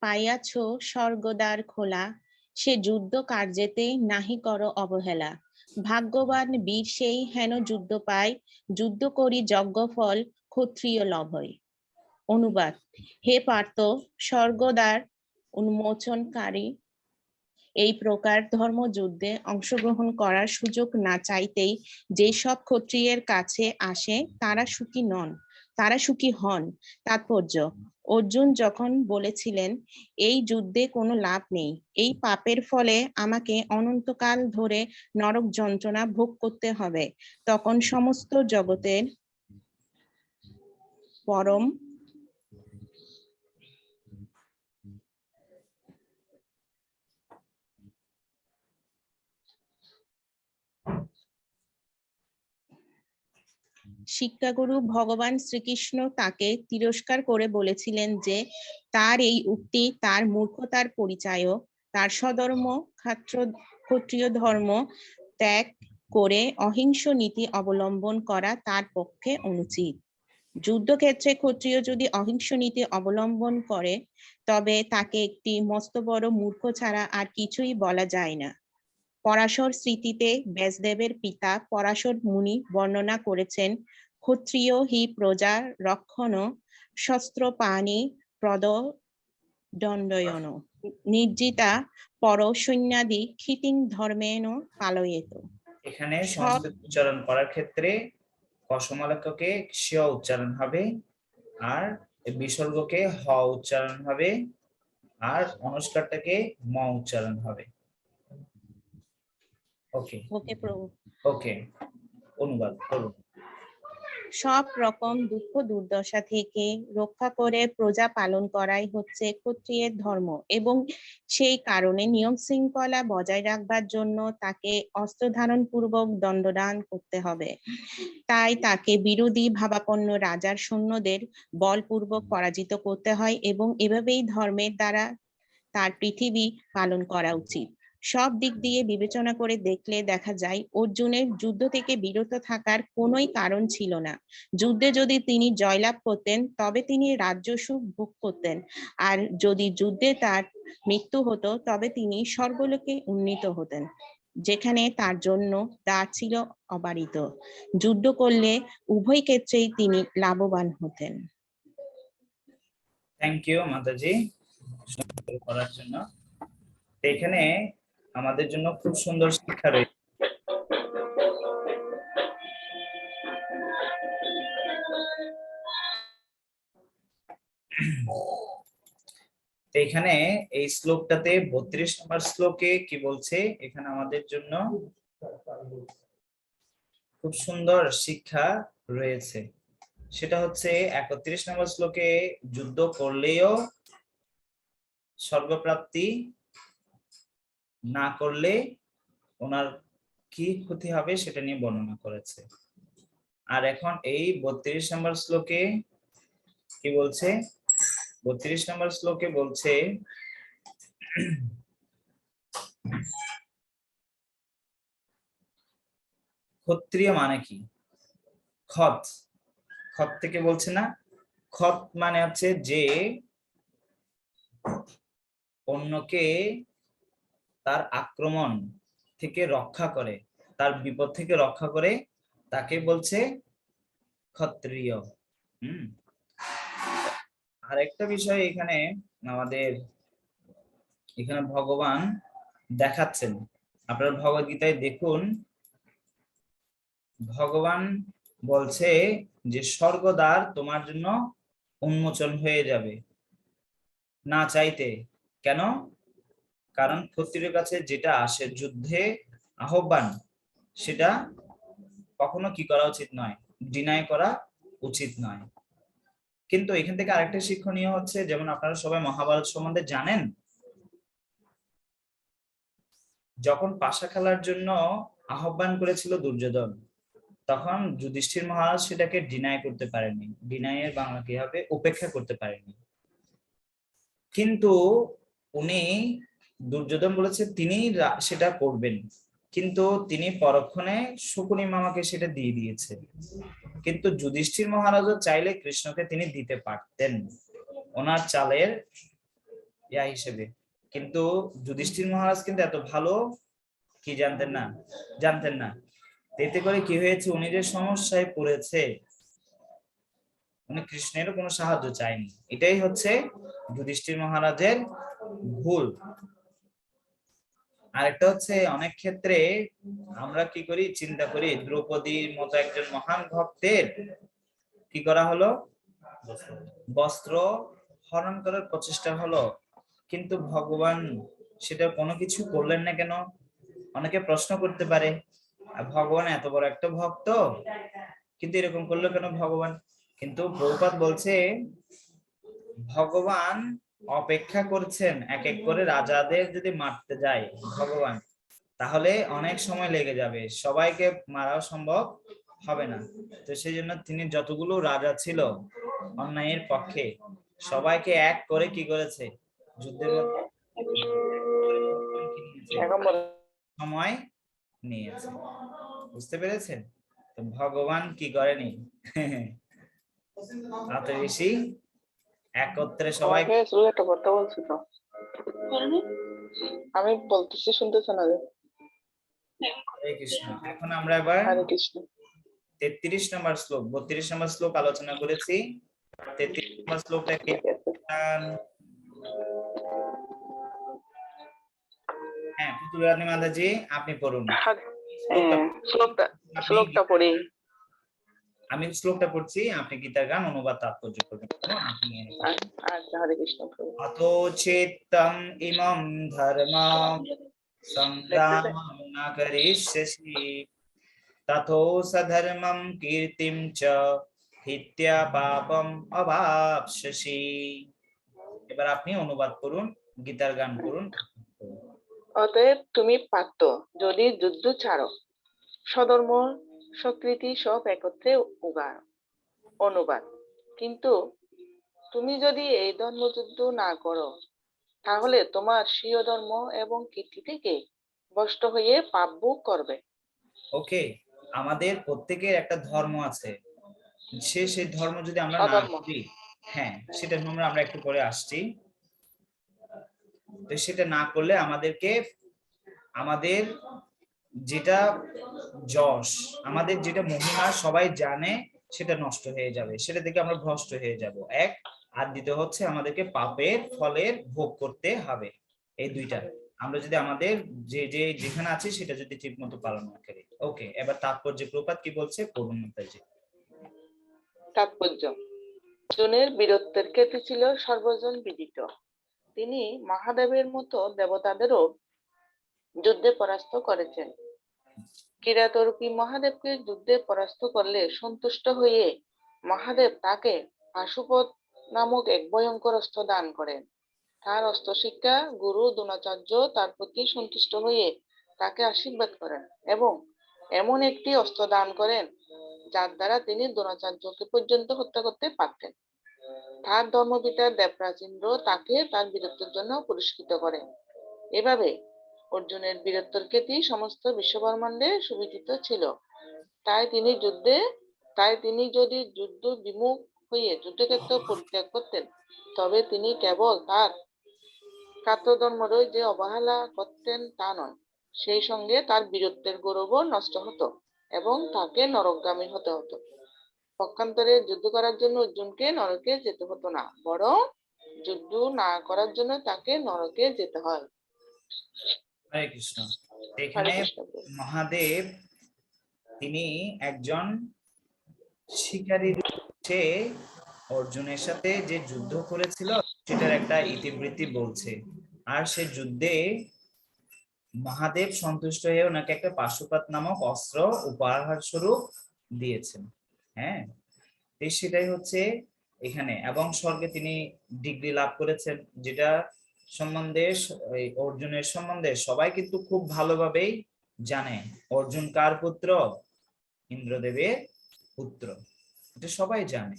পাইয়াছ স্বর্গদ্বার খোলা, সে যুদ্ধ কার্যেতে নাহি কর অবহেলা। ভাগ্যবান বীর সেই হেন যুদ্ধ পায়, যুদ্ধ করি যজ্ঞ ফল ক্ষত্রিয় লভয়। অনুবাদ: হে পার্থ, স্বর্গদ্বার উন্মোচনকারী এই প্রকার ধর্মযুদ্ধে অংশগ্রহণ করার সুযোগ না চাইতেই যেসব ক্ষত্রিয়ের কাছে আসে তারা সুখী নন, তারা সুখী হন। তাৎপর্য: অর্জুন যখন বলেছিলেন এই যুদ্ধে কোনো লাভ নেই, এই পাপের ফলে আমাকে অনন্তকাল ধরে নরক যন্ত্রণা ভোগ করতে হবে, তখন সমস্ত জগতের পরম শিক্ষাগুরু ভগবান শ্রীকৃষ্ণ তাকে তিরস্কার করে বলেছিলেন যে তার এই উক্তি তার মূর্খতার পরিচায়ক। তার স্বধর্ম ক্ষত্রিয় ধর্ম ত্যাগ করে অহিংস নীতি অবলম্বন করা তার পক্ষে অনুচিত। যুদ্ধক্ষেত্রে ক্ষত্রিয় যদি অহিংস নীতি অবলম্বন করে তবে তাকে একটি মস্ত বড় মূর্খ ছাড়া আর কিছুই বলা যায় না। পরাশর স্মৃতিতে ব্যাসদেবের পিতা পরাশর মুনি বর্ণনা করেছেন, ক্ষত্রিয় হি প্রজা রক্ষণ শস্ত্রপাণি প্রদণ্ডয়ন নির্জিতা পর সৈন্যাদি ক্ষিতিং ধর্মেণ পালয়েত। এখানে সব সংস্কৃত উচ্চারণ করার ক্ষেত্রে কসমলককে শ উচ্চারণ হবে, আর বিসর্গকে হ উচ্চারণ হবে, আর অনুষ্কারটাকে ম উচ্চারণ হবে। ওকে ওকে প্রভু। ওকে, অনুবাদ করুন। সব রকম দুঃখ দুর্দশা থেকে রক্ষা করে প্রজা পালন করাই হচ্ছে ক্ষত্রিয়ের ধর্ম, এবং সেই কারণে নিয়ম শৃঙ্খলা বজায় রাখবার জন্য তাকে অস্ত্র ধারণ পূর্বক দণ্ডদান করতে হবে। তাই তাকে বিরোধী ভাবাপন্ন রাজার সৈন্যদের বলপূর্বক পরাজিত করতে হয়, এবং এভাবেই ধর্মের দ্বারা তার পৃথিবী পালন করা উচিত। সব দিক দিয়ে বিবেচনা করে দেখলে দেখা যায় অর্জুনের যুদ্ধ থেকে বিরত থাকার কোনোই কারণ ছিল না। যুদ্ধে যদি তিনি জয়লাভ করতেন তবে তিনি রাজ্য সুখ ভোগ করতেন, আর যদি যুদ্ধে তার মৃত্যু হতো তবে তিনি স্বর্গলোকে উন্নীত হতেন, যেখানে তার জন্য দ্বার ছিল অবারিত। যুদ্ধ করলে উভয় ক্ষেত্রেই তিনি লাভবান হতেন। থ্যাংক ইউ মাতাজি করার জন্য। এখানে আমাদের জন্য খুব সুন্দর শিক্ষা রয়েছে। এখানে এই শ্লোকটাতে 32 নম্বর শ্লোকে কি বলছে, এখানে আমাদের জন্য খুব সুন্দর শিক্ষা রয়েছে। সেটা হচ্ছে 31 নম্বর শ্লোকে যুদ্ধ করলেও স্বর্গপ্রাপ্তি, না করলে ওনার কি ক্ষতি হবে সেটা নিয়ে বর্ণনা করেছে। আর এখন এই 32 নম্বর শ্লোকে কি বলছে, 32 নম্বর শ্লোকে বলছে ক্ষত্রিয় মানে কি, খত, খত থেকে বলছে না, খত মানে হচ্ছে যে অন্যকে তার আক্রমণ থেকে রক্ষা করে, তার বিপদ থেকে রক্ষা করে, তাকে বলছে ক্ষত্রিয়। আর একটা বিষয় এখানে আমাদের এখানে ভগবান দেখাচ্ছেন, আপনারা ভগবদ্গীতায় দেখুন, ভগবান বলছে যে স্বর্গদ্বার তোমার জন্য উন্মোচন হয়ে যাবে না চাইতে। কেন? কারণ ক্ষত্রিয়ের কাছে যেটা আসে যুদ্ধে আহ্বান, সেটা কখনো কি করা উচিত নয়, ডিনাই করা উচিত নয়। কিন্তু এখান থেকে আরেকটা শিক্ষণীয় হচ্ছে, যেমন আপনারা সবাই মহাভারত সম্বন্ধে জানেন, যখন পাশা খেলার জন্য আহ্বান করেছিল দুর্যোধন, তখন যুধিষ্ঠির মহারাজ সেটাকে ডিনাই করতে পারেনি, ডিনাইয়ের বাংলা কি হবে, উপেক্ষা করতে পারেনি। কিন্তু উনি, দুর্যোধন বলেছে তিনি সেটা করবেন, কিন্তু তিনি পরক্ষণে শকুনি মামাকে সেটা দিয়ে দিয়েছে। কিন্তু যুধিষ্ঠির মহারাজও চাইলে কৃষ্ণকে তিনি দিতে পারতেন ওনার চালের ইয়া হিসেবে, কিন্তু যুধিষ্ঠির মহারাজ কিন্তু এত ভালো কি জানতেন না। এতে করে কি হয়েছে, উনি যে সমস্যায় পড়েছে, উনি কৃষ্ণেরও কোনো সাহায্য চায়নি। এটাই হচ্ছে যুধিষ্ঠির মহারাজের ভুল। আরেকটা হচ্ছে, অনেক ক্ষেত্রে আমরা কি করি, চিন্তা করি দ্রৌপদীর মতো একজন মহান ভক্তের কি করা হলো, বস্ত্র হরণ করার প্রচেষ্টা হলো, কিন্তু ভগবান সেটা কোনো কিছু করলেন না কেন? অনেকে প্রশ্ন করতে পারে, ভগবান এত বড় একটা ভক্ত, কিন্তু এরকম করলো কেন ভগবান? কিন্তু প্রভুপাদ বলছে ভগবান অপেক্ষা করছেন এক এক করে রাজাদের যদি মারতে যায় ভগবান, তাহলে অনেক সময় লেগে যাবে, সবাইকে মারাও সম্ভব হবে না। তো সেই জন্য তিনি যতগুলো রাজা ছিল অন্যায়ের পক্ষে সবাইকে এক করে কি করেছে, যুদ্ধের মধ্যে সময় নিয়েছে। বুঝতে পেরেছেন? তো ভগবান কি করেনি, এত বেশি একত্রে সবাই। একটা কথা বলছি তো, আমি বলতেছি শুনতেছ না? হরে কৃষ্ণ। এখন আমরা এবার হরে কৃষ্ণ। 33 নম্বর শ্লোক, 32 নম্বর শ্লোক আলোচনা করেছি। 33 নম্বর শ্লোকটা কি? হ্যাঁ, পুতুল রানী মাতাজি আপনি পড়ুন। শ্লোকটা পড়ি। আমি শ্লোকটা পড়ছি, আপনি গীতার গান অনুবাদ তাৎপর্য করবেন। আচ্ছা, হরে কৃষ্ণ। অতো চেত্তং ইমং ধর্মং সংগ্রামং ন করিষ্যসি ততো সধর্মং কীর্তিং চ হিত্যা পাপম অবাপ্স্যসি। এবার আপনি অনুবাদ করুন, গীতার গান করুন। অতএব তুমি পার্থ যদি যুদ্ধ ছাড়ো, স্বধর্ম স্বকৃতি সব একত্রে অনুবাদ। কিন্তু তুমি যদি এই ধর্মযুদ্ধ না করো, তাহলে তোমার স্বীয় ধর্ম এবং কীর্তি থেকে ভ্রষ্ট হয়ে পাপ ভোগ করবে। ওকে, আমাদের প্রত্যেকের একটা ধর্ম আছে, সেই ধর্ম যদি আমরা না করি, হ্যাঁ সেটা আমরা একটু পরে আসছি। তো সেটা না করলে আমাদেরকে, আমাদের যেটা যশ, আমাদের যেটা মহিমা সবাই জানে, সেটা নষ্ট হয়ে যাবে, সেটা থেকে আমরা ভ্রষ্ট হয়ে যাব। এক, আর দ্বিতীয় হচ্ছে আমাদেরকে পাপের ফলের ভোগ করতে হবে। এই দুইটা আমরা যদি আমাদের যেখানে আছে সেটা যদি ঠিক মতো পালন না করি। ওকে, এবার তাৎপর্য প্রপাত কি বলছে পড়ুন মাতাজি। তাৎপর্য: অর্জুনের বীরত্বের খ্যাতি ছিল সর্বজন বিদিত। তিনি মহাদেবের মতো দেবতাদেরও যুদ্ধে পরাস্ত করেছেন। কিরাতরূপী মহাদেবকে যুদ্ধে পরাস্ত করলে সন্তুষ্ট হয়ে মহাদেব তাকে পাশুপত নামক এক ভয়ঙ্কর অস্ত্র দান করেন। তার অস্ত্র শিক্ষা গুরু দ্রোণাচার্য তার প্রতি সন্তুষ্ট হয়ে তাকে আশীর্বাদ করেন এবং এমন একটি অস্ত্র দান করেন যার দ্বারা তিনি দ্রোণাচার্যকে পর্যন্ত হত্যা করতে পারতেন। তার ধর্মপিতা দেবরাজ ইন্দ্র তাকে তার বীরত্বের জন্য পুরস্কৃত করেন। এভাবে অর্জুনের বীরত্বের খ্যাতি সমস্ত বিশ্বব্রহ্মাণ্ডে সুবিদিত ছিল। তাই তিনি যদি যুদ্ধ বিমুখ হয়ে যুদ্ধক্ষেত্র পরিত্যাগ করতেন, তবে তিনি কেবল তার কাত্রধর্মেরই যে অবহেলা করতেন তা নয়, সেই সঙ্গে তার বীরত্বের গৌরবও নষ্ট হতো এবং তাকে নরকগামী হতে হতো। পক্ষান্তরে যুদ্ধ করার জন্য অর্জুনকে নরকে যেতে হতো না, বরং যুদ্ধ না করার জন্য তাকে নরকে যেতে হয়। হরে কৃষ্ণ। এখানে মহাদেব তিনি একজন শিকারী রূপে অর্জুনের সাথে যে যুদ্ধ করেছিল সেটার একটা ইতিবৃত্তি বলছে। আর সে যুদ্ধে মহাদেব সন্তুষ্ট হয়ে ওনাকে একটা পাশুপাত নামক অস্ত্র উপহার স্বরূপ দিয়েছেন। হ্যাঁ, সেটাই হচ্ছে এখানে। এবং স্বর্গে তিনি ডিগ্রি লাভ করেছেন, যেটা সম্বন্ধে অর্জুনের সম্বন্ধে সবাই কিন্তু খুব ভালোভাবেই জানে। অর্জুন কার পুত্র? ইন্দ্রদেবের পুত্র, এটা সবাই জানে।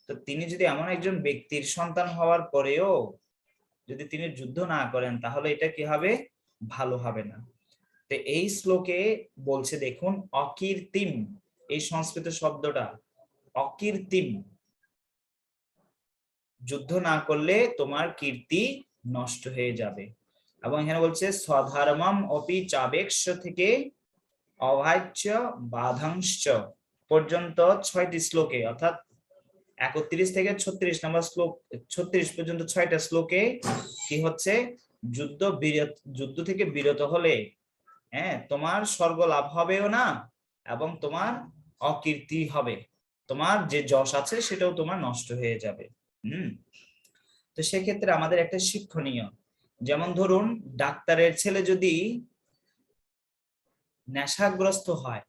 তো তিনি যদি এমন একজন ব্যক্তির সন্তান হওয়ার পরেও যদি তিনি যুদ্ধ না করেন, তাহলে এটা কি হবে? ভালো হবে না। তো এই শ্লোকে বলছে দেখুন, অকীর্তিম, এই সংস্কৃত শব্দটা অকীর্তিম, যুদ্ধ না করলে তোমার কীর্তি নষ্ট হয়ে যাবে। এবং এখানে বলছে স্বধর্মম অপি চাবেক্ষ থেকে অভাজ্য বাধাংশ পর্যন্ত 6টি শ্লোকে, অর্থাৎ 31 থেকে 36 নম্বর শ্লোক, 36 পর্যন্ত 6টা শ্লোকে কি হচ্ছে? যুদ্ধ থেকে বিরত হলে তোমার স্বর্গ লাভ হবেও না এবং তোমার অকীর্তি হবে, তোমার যে যশ আছে সেটাও তোমার নষ্ট হয়ে যাবে। তো সেক্ষেত্রে আমাদের একটা শিক্ষণীয়, যেমন ধরুন ডাক্তারের ছেলে যদি নেশাগ্রস্ত হয়,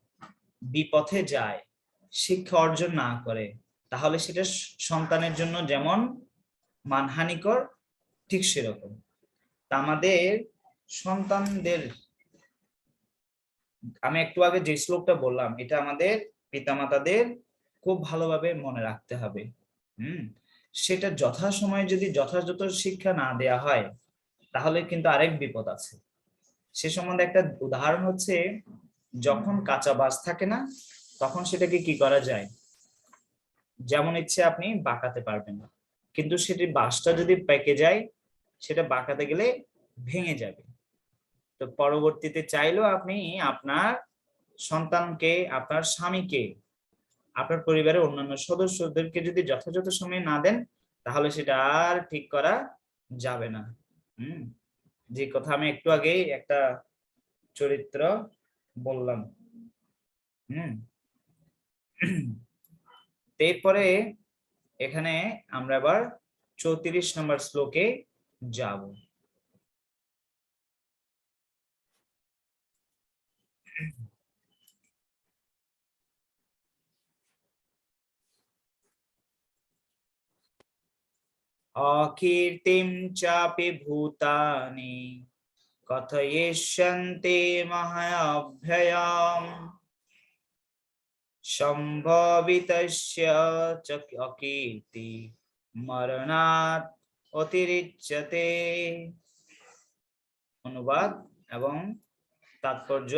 বিপথে যায়, শিক্ষা অর্জন না করে, তাহলে সেটা সন্তানের জন্য যেমন মানহানিকর, ঠিক সেরকম আমাদের সন্তানদের, আমি একটু আগে যে শ্লোকটা বললাম, এটা আমাদের পিতামাতাদের খুব ভালোভাবে মনে রাখতে হবে। সেটা যথাসময়ে যদি যথাযথ শিক্ষা না দেয়া হয় তাহলে কিন্তু আরেক বিপদ আছে। সে সম্বন্ধে একটা উদাহরণ হচ্ছে, যখন কাঁচা বাস থাকে না তখন সেটাকে কি করা যায়, যেমন ইচ্ছে আপনি বাঁকাতে পারবেন না, কিন্তু সেটি বাসটা যদি পেকে যায় সেটা বাঁকাতে গেলে ভেঙে যাবে। তো পরবর্তীতে চাইলেও আপনি আপনার সন্তানকে, আপনার স্বামীকে, আপনার পরিবারের অন্যান্য সদস্যদেরকে যদি যথাযথ সময়ে না দেন তাহলে সেটা আর ঠিক করা যাবে না। যে কথা আমি একটু আগেই একটা চরিত্র বললাম। এরপরে এখানে আমরা আবার 34 নম্বর শ্লোকে যাব। অকীর্তিম চাপি ভূতানি কথয়েষ্যন্তে মহাভ্যয়ম সম্ভবিতস্য চ অকীর্তি মরণাৎ অতিরিচ্যতে। অনুবাদ এবং তাৎপর্য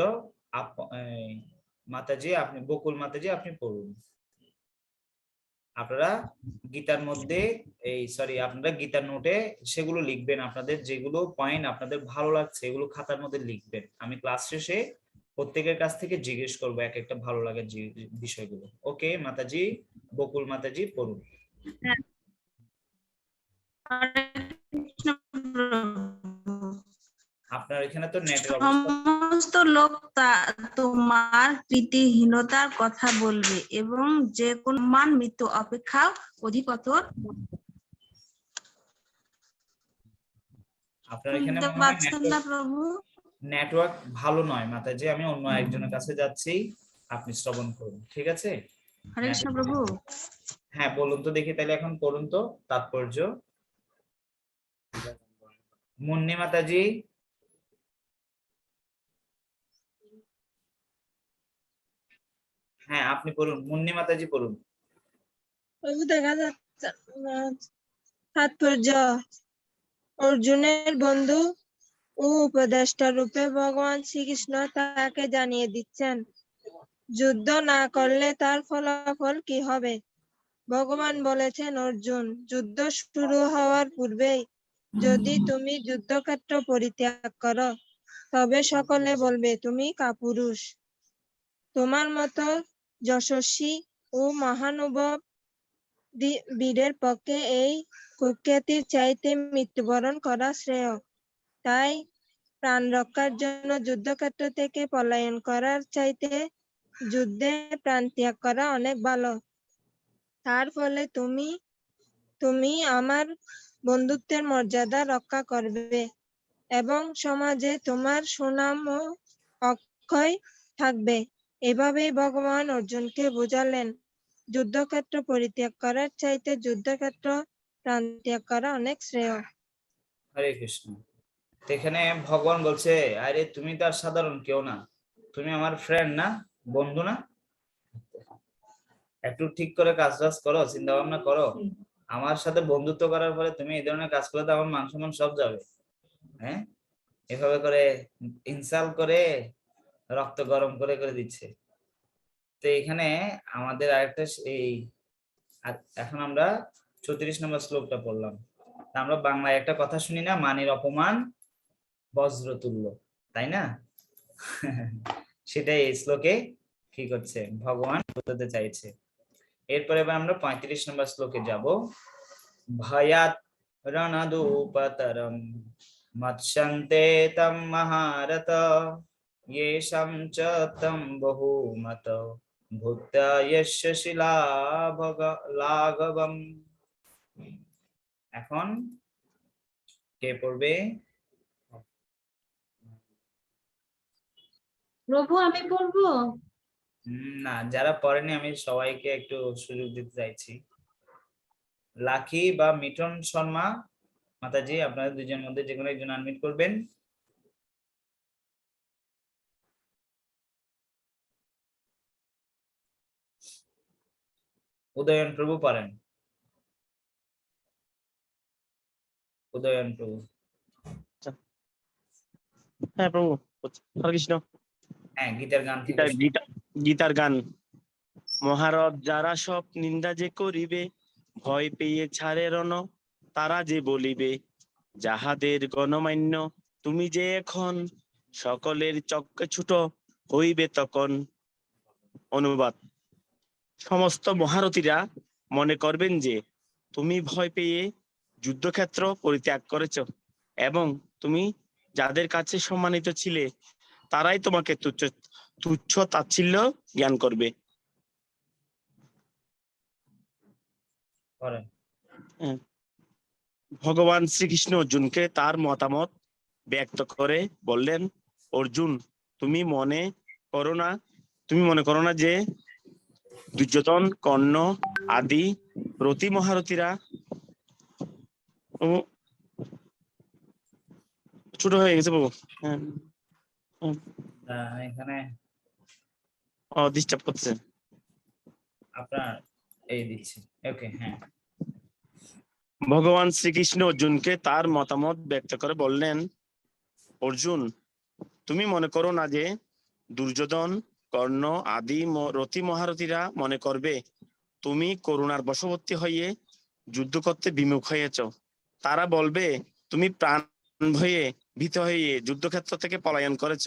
মাতাজি আপনি, বকুল মাতাজি আপনি পড়ুন। আপনারা গীতার মধ্যে আপনারা গীতার নোটে সেগুলো লিখবেন, আপনাদের যেগুলো পয়েন্ট আপনাদের ভালো লাগছে এগুলো খাতার মধ্যে লিখবেন। আমি ক্লাস শেষে প্রত্যেকের কাছ থেকে জিজ্ঞেস করবো এক একটা ভালো লাগার বিষয়গুলো। ওকে মাতাজি, বকুল মাতাজি পড়ুন। আপনার এখানে তো নেটের অবস্থা, সমস্ত লোক তোমার প্রীতিহীনতার কথা বলবে এবং যে কোন মান মৃত্যু অপেক্ষা অধিকতর। আপনার এখানে শুনতে মনে হয় পাচ্ছেন না প্রভু? নেটওয়ার্ক ভালো নয় মাতাজি, আমি অন্য একজনের কাছে যাচ্ছি, আপনি শ্রবণ করুন, ঠিক আছে? হরে কৃষ্ণ প্রভু। হ্যাঁ বলুন তো দেখি, তাহলে এখন পড়ুন তো তাৎপর্য। মুন্নি মাতাজি। হ্যাঁ আপনি পড়ুন, মুন্নি মাতাজি পড়ুন। প্রভু দেখা যাচ্ছে তাৎপর্য। অর্জুনের বন্ধু ও উপদেষ্টা রূপে ভগবান শ্রীকৃষ্ণ তাকে জানিয়ে দিচ্ছেন যুদ্ধ না করলে তার ফলাফল কি হবে। ভগবান বলেছেন, অর্জুন, যুদ্ধ শুরু হওয়ার পূর্বেই যদি তুমি যুদ্ধক্ষেত্র পরিত্যাগ করো তবে সকলে বলবে তুমি কাপুরুষ। তোমার মতো যশস্বী ও মহানুভব বীরের পক্ষে এই কুখ্যাতির চাইতে মৃত্যুবরণ করা শ্রেয়। তাই প্রাণ রক্ষার জন্য যুদ্ধক্ষেত্র থেকে পলায়ন করার চাইতে যুদ্ধে প্রাণ ত্যাগ করা অনেক ভালো। তার ফলে তুমি আমার বন্ধুত্বের মর্যাদা রক্ষা করবে এবং সমাজে তোমার সুনাম অক্ষয় থাকবে। এভাবেই ভগবান অর্জুনকে বোঝালেন যুদ্ধক্ষেত্র পরিত্যাগ করার চাইতে যুদ্ধক্ষেত্র প্রাণ ত্যাগ করা অনেক শ্রেয়। হরে কৃষ্ণ। এখানে ভগবান বলছে, আরে তুমি তো আর সাধারণ কেউ না, তুমি আমার ফ্রেন্ড না, বন্ধু না, একটু ঠিক করে কাজ করো, চিন্তা ভাবনা করো। আমার সাথে বন্ধুত্ব করার পরে তুমি এই ধরনের কাজ করলে তো আমার মান সম্মান সব যাবে। হ্যাঁ এভাবে করে ইনসাল্ট করে রক্ত গরম করে করে দিচ্ছে। তো এখানে আমাদের আরেকটা এখন আমরা 34 নম্বর শ্লোকটা পড়লাম। আমরা বাংলায় একটা কথা শুনি না, মানের অপমান বজ্রতুল্য, তাই না? সেটাই এই শ্লোকে কি করছে ভগবান বোঝাতে চাইছে। এরপরে এবার আমরা 35 নম্বর শ্লোকে যাব। ভয়াত রণদূপতরম মৎসন্তে তম মহারত येषां च तं बहुमत ভূত্য यस्य শিলাঘবম। এখন কে পড়বে? প্রভু আমি পড়বো? না, যারা পড়েনি আমি সবাইকে একটু সুযোগ দিতে চাইছি। লাকি বা মিঠন শর্মা মাতাজি, আপনারা দুজনের মধ্যে যে কোনো একজন আনমিট করবেন। উদয়ন প্রভু পারেন। উদয়ন প্রভু। হ্যাঁ প্রভু, হরে কৃষ্ণ। হ্যাঁ, গীতার গান থেকে গীতার গীতা গীতার গান। মহারথ যারা সব নিন্দা যে করিবে, ভয় পেয়ে ছাড়ে রণ, তারা যে বলিবে যাহাদের গণমান্য, তুমি যে এখন সকলের চক্কে ছুটো হইবে তখন। অনুবাদ: সমস্ত মহারথীরা মনে করবেন যে তুমি ভয় পেয়ে যুদ্ধক্ষেত্র পরিত্যাগ করেছ এবং তুমি যাদের কাছে সম্মানিত ছিলে তারাই তোমাকে তুচ্ছ তুচ্ছ তাচ্ছিল্য জ্ঞান করবে। করেন। ভগবান শ্রীকৃষ্ণ অর্জুনকে তার মতামত ব্যক্ত করে বললেন, অর্জুন, তুমি মনে করো না যে দুর্যোধন, কর্ণ আদি রথী মহারথীরা ছোট হয়ে গেছে বাবু। এখানে ডিস্টার্ব করছে আপনার এই দিচ্ছি। ওকে, হ্যাঁ। ভগবান শ্রীকৃষ্ণ অর্জুনকে তার মতামত ব্যক্ত করে বললেন, অর্জুন, তুমি মনে করো না যে দুর্যোধন, কর্ণ আদি রথী মহারথীরা মনে করবে তুমি করুণার বশবর্তী হয়ে যুদ্ধ করতে বিমুখ হয়েছ। তারা বলবে তুমি প্রাণ ভয়ে ভীত হয়ে যুদ্ধক্ষেত্র থেকে পলায়ন করেছ,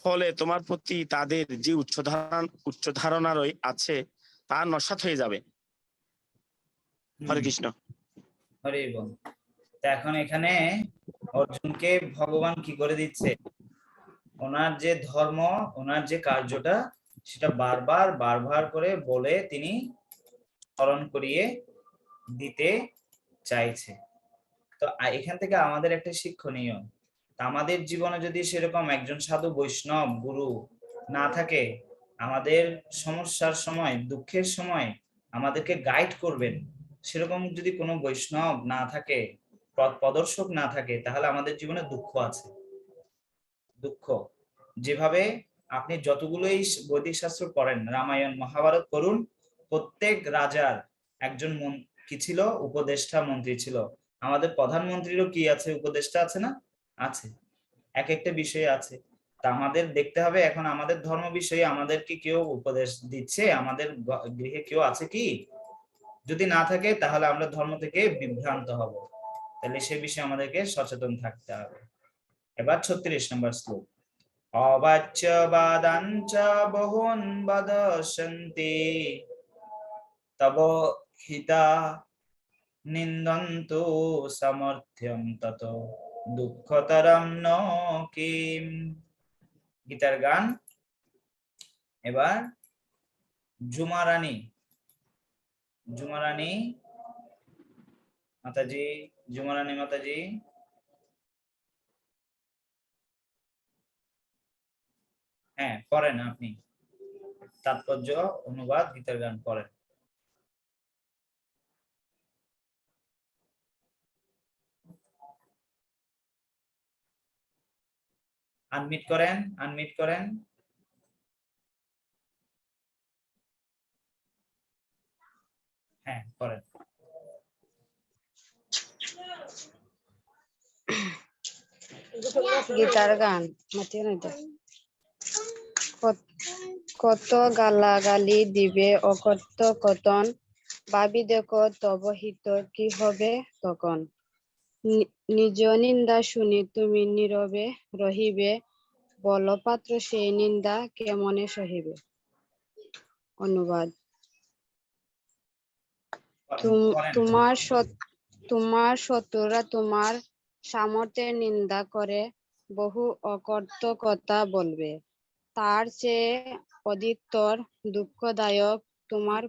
ফলে তোমার প্রতি তাদের যে উচ্চ ধারণা আছে তা নস্যাৎ হয়ে যাবে। হরে কৃষ্ণ। হরে বল। এখন এখানে অর্জুনকে ভগবান কি করে দিচ্ছে, ওনার যে ধর্ম, ওনার যে কার্যটা, সেটা বারবার করে বলে তিনি স্মরণ করিয়ে দিতে চাইছে। তো এখান থেকে আমাদের একটা শিক্ষণীয়, আমাদের জীবনে যদি সেরকম একজন সাধু বৈষ্ণব গুরু না থাকে, আমাদের সমস্যার সময়, দুঃখের সময় আমাদেরকে গাইড করবেন, সেরকম যদি কোনো বৈষ্ণব না থাকে, পথ প্রদর্শক না থাকে, তাহলে আমাদের জীবনে দুঃখ আছে। দুঃখ যেভাবে আপনি যতগুলোই বৈদিক শাস্ত্র পড়েন, রামায়ণ মহাভারত করুন, প্রত্যেক রাজার একজন কি ছিল, উপদেষ্টা মন্ত্রী ছিল। আমাদের প্রধানমন্ত্রীরও কি আছে, উপদেষ্টা আছে না? আছে, এক একটা বিষয়ে আছে। তা আমাদের দেখতে হবে এখন আমাদের ধর্ম বিষয়ে আমাদেরকে কেউ উপদেশ দিচ্ছে, আমাদের গৃহে কেউ আছে কি? যদি না থাকে তাহলে আমরা ধর্ম থেকে বিভ্রান্ত হব, তাহলে সে বিষয়ে আমাদেরকে সচেতন থাকতে হবে। এবার 36 নম্বর শ্লোক। অবাচ্য বাদাঞ্চ বহুন বদশন্তি তব হিতা নিন্দন্তু সমর্থ্যম তত দুঃখতরম ন কিম। গীতার গান। এবার ঝুমা রানী মাতাজি, ঝুমা রানী মাতাজি। হ্যাঁ, পড়েন আপনি, তাৎপর্য অনুবাদ গীতার গান পড়েন। আনমিট করেন। হ্যাঁ, করেন। গীতার গান। কত গালাগালি দিবে অকথ্য কথন, ভাবি দেখো তব হিত কি হবে তখন। নিজ নিন্দা শুনি তুমি নীরবে রহিবে, বলপাত্র সেই নিন্দা কেমনে সহিবে। অনুবাদ: তোমার শত্রুরা তোমার সামর্থ্যের নিন্দা করে বহু অকথ্য কথা বলবে, তার চেয়ে অধিকতর দুঃখদায়ক তোমার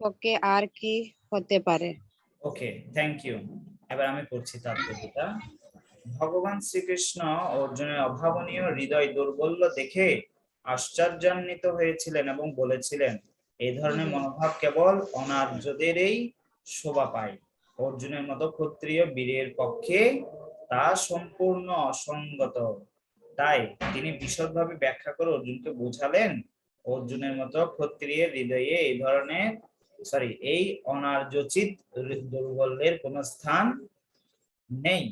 পক্ষে আর কি হতে পারে। ওকে, থ্যাংক ইউ। এবার আমি পড়ছি তাৎপর্যটা। ভগবান শ্রীকৃষ্ণ অর্জুনের অভাবনীয় হৃদয় দৌর্বল্য দেখে আশ্চর্যান্বিত হয়েছিলেন এবং বলেছিলেন, এই ধরনের মনোভাব কেবল অনার্যদেরই শোভা পায়। অর্জুনের মতো ক্ষত্রিয় বীরের পক্ষে তা সম্পূর্ণ অসঙ্গত। তাই তিনি বিশদভাবে ব্যাখ্যা করে অর্জুনকে বোঝালেন, অর্জুনের মতো ক্ষত্রিয়ের হৃদয়ে এই ধরনের সরি এই অনার্যচিত দুর্বলের কোনো স্থান নেই।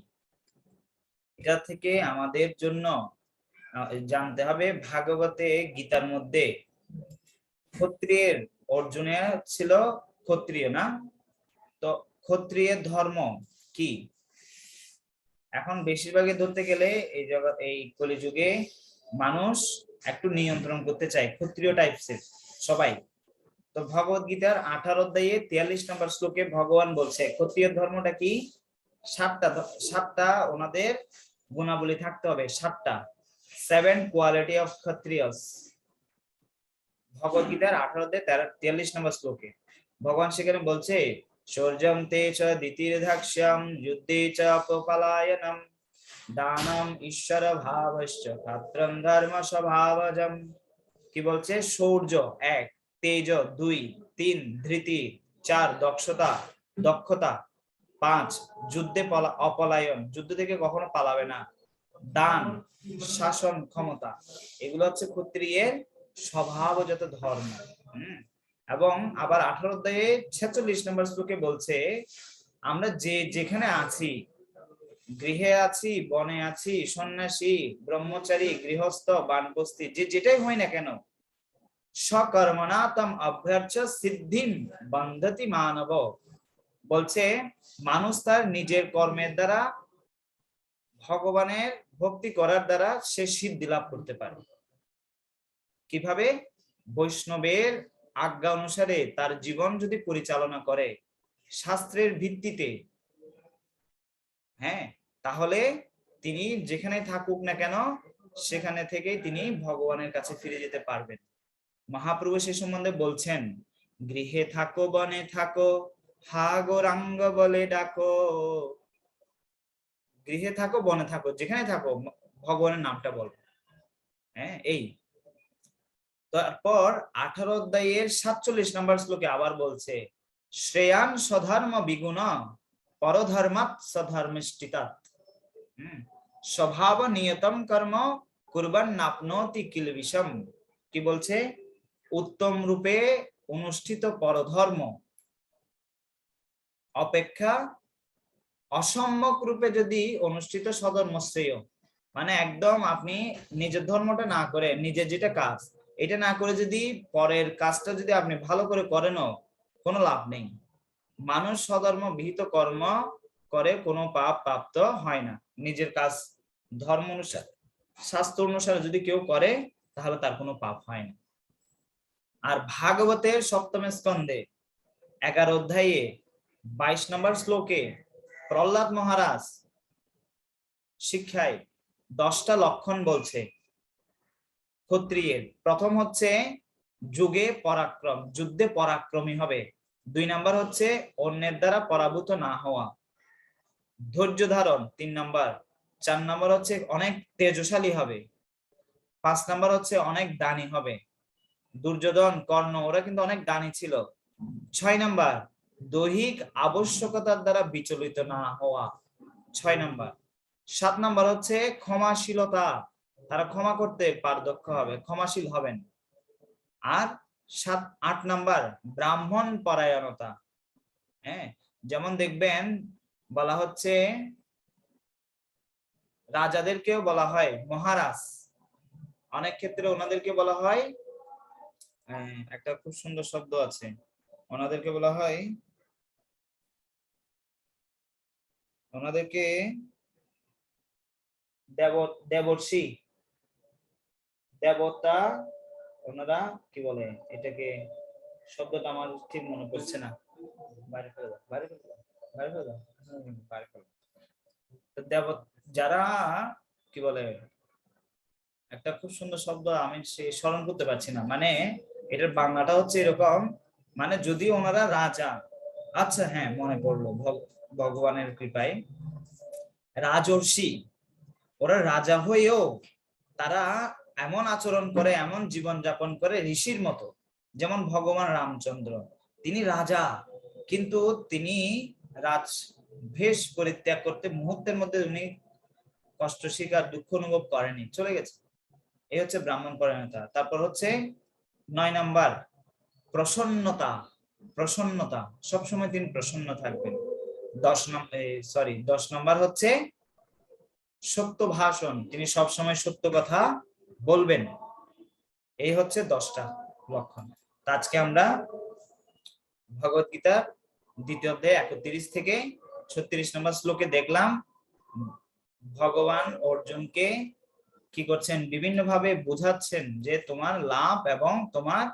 এটা থেকে আমাদের জন্য জানতে হবে ভাগবতে গীতার মধ্যে ক্ষত্রিয়ের অর্জুনের ছিল ক্ষত্রিয় না, তো ক্ষত্রিয়ের ধর্ম কি? এখন বেশিরভাগই ধরতে গেলে এই জগৎ এই কলিযুগে মানুষ একটু নিয়ন্ত্রণ করতে চায় ক্ষত্রিয় টাইপসের সবাই। তো ভগবত গীতার 18 অধ্যায়ে 43 নম্বর শ্লোকে ভগবান বলছে ক্ষত্রিয় ধর্মটা কি? সাতটা ওনাদের গুণাবলী থাকতে হবে, 7টা 7 কোয়ালিটি অফ ক্ষত্রিয়স। ভগবত গীতার 18 অধ্যায়ে 43 নম্বর শ্লোকে ভগবান সেখানে বলছে শৌর্যম তে চ দ্বিতীর্ধাক্ষ্যম যুদ্ধে চ পলায়নম দানম ঈশ্বর ভাবশ্চ ক্ষাত্রম ধর্ম স্বভাবজম। কি বলছে? শৌর্য 1, তেজ 2, 3 ধৃতি, 4 দক্ষতা, 5 যুদ্ধে অপলায়ন, যুদ্ধ থেকে কখনো পালাবে না, দান শাসন ক্ষমতা, এগুলো হচ্ছে ক্ষত্রিয়ের স্বভাবজাত ধর্ম। এবং আবার 18 অধ্যায়ে 46 নম্বর শ্লোকে বলছে আমরা যেখানে আছি, গৃহে আছি, বনে আছি, সন্ন্যাসী, ব্রহ্মচারী, গৃহস্থ, বানপ্রস্থী, যেটাই হয় না কেন, সকর্মণা তম অভ্যর্চ সিদ্ধিম বন্ধতি মানব। বলছে মানুষ তার নিজের কর্মের দ্বারা, ভগবানের ভক্তি করার দ্বারা সে সিদ্ধি লাভ করতে পারে। কিভাবে? বৈষ্ণবের আজ্ঞা অনুসারে তার জীবন যদি পরিচালনা করে শাস্ত্রের ভিত্তিতে, হ্যাঁ, তাহলে তিনি যেখানে থাকুক না কেন সেখানে থেকেই তিনি ভগবানের কাছে ফিরে যেতে পারবেন। মহাপ্রভু সে সম্বন্ধে বলছেন গৃহে থাকো বনে থাকো হা গৌরাঙ্গ বলে ডাকো। গৃহে থাকো বনে থাকো যেখানে থাকো ভগবানের নামটা বলো। হ্যাঁ, এই তারপর 18 অধ্যায়ের 47 নম্বর শ্লোকে আবার বলছে শ্রেয়ান স্বধর্ম বিগুণ পরধর্মাৎ স্বধর্মিষ্ঠিতাৎ। স্বভাব নিয়তম কর্ম কুর্বান নাপনোতি কিলবিষম। কি বলছে? উত্তম রূপে অনুষ্ঠিত পরধর্ম অপেক্ষা অসম্যক রূপে যদি অনুষ্ঠিত স্বধর্ম শ্রেয়। মানে একদম আপনি নিজের ধর্মটা না করে, নিজের যেটা কাজ এটা না করে যদি পরের কাজটা যদি আপনি ভালো করে করেনও কোনো লাভ নেই। মানুষ স্বধর্ম বিহিত কর্ম করে কোনো পাপ প্রাপ্ত হয় না। নিজের কাজ ধর্ম অনুসারে, শাস্ত্র অনুসারে যদি কেউ করে তাহলে তার কোনো পাপ হয় না। আর ভাগবতের 7ম স্কন্ধে 11 অধ্যায়ে 22 নম্বর শ্লোকে প্রহ্লাদ মহারাজ শিক্ষায় 10টা লক্ষণ বলছে ক্ষত্রিয়ের। প্রথম হচ্ছে যুগে পরাক্রম, যুদ্ধে পরাক্রমী হবে। 2 নম্বর হচ্ছে অন্যের দ্বারা পরাভূত না হওয়া, ধৈর্য ধারণ 3 নম্বর। 4 নম্বর হচ্ছে অনেক তেজশালী হবে। 5 নম্বর হচ্ছে অনেক দানী হবে। দুর্যোধন, কর্ণ ওরা কিন্তু অনেক দানী ছিল। 6 নম্বর দৈহিক আবশ্যকতার দ্বারা বিচলিত না হওয়া 6 নম্বর। 7 নম্বর হচ্ছে ক্ষমাশীলতা, তারা ক্ষমা করতে পারদক্ষ হবে, ক্ষমাশীল হবেন। আর 8 নম্বর ব্রাহ্মণ পরায়ণতা। হ্যাঁ, যেমন দেখবেন বলা হচ্ছে রাজাদেরকেও বলা হয় মহারাজ, অনেক ক্ষেত্রে ওনাদেরকে বলা হয় একটা খুব সুন্দর শব্দ আছে, ওনাদেরকে বলা হয়, ওনাদেরকে দেবর্ষি, দেবতা, ওনারা কি বলে এটাকে, শব্দটা আমার ঠিক মনে পড়ছে না, বাইরে ফেলে দাও, বাইরে ফেলে দাও, বাইরে ফেলে দাও, বাইরে ফেলে দাও। যারা কি বলে একটা খুব সুন্দর শব্দ আমি সে স্মরণ করতে পারছি না, মানে এটার বাংলাটা হচ্ছে এরকম, মানে যদি ওনারা রাজা, আচ্ছা হ্যাঁ মনে পড়লো, ভগবানের কৃপায় রাজর্ষি, ওরা রাজা হয়েও তারা এমন আচরণ করে, এমন জীবন যাপন করে ঋষির মতো। যেমন ভগবান রামচন্দ্র, তিনি রাজা কিন্তু তিনি রাজভেষ পরিত্যাগ করতে মুহূর্তের মধ্যে উনি কষ্ট স্বীকার, দুঃখ অনুভব করেনি, চলে গেছে। এই হচ্ছে ব্রাহ্মণ পরায়ণতা। তারপর হচ্ছে 9 নম্বর প্রসন্নতা, প্রসন্নতা, সবসময় তিনি প্রসন্ন থাকবেন। 10 নম্বর হচ্ছে সত্য ভাষণ, তিনি সবসময় সত্য কথা বলবেন। এই হচ্ছে 10টা লক্ষণ। তো আজকে আমরা ভগবত গীতা দ্বিতীয় অধ্যায় 31 থেকে 36 নম্বর শ্লোকে দেখলাম ভগবান অর্জুনকে কি করছেন, বিভিন্ন ভাবে বোঝাচ্ছেন যে তোমার লাভ এবং তোমার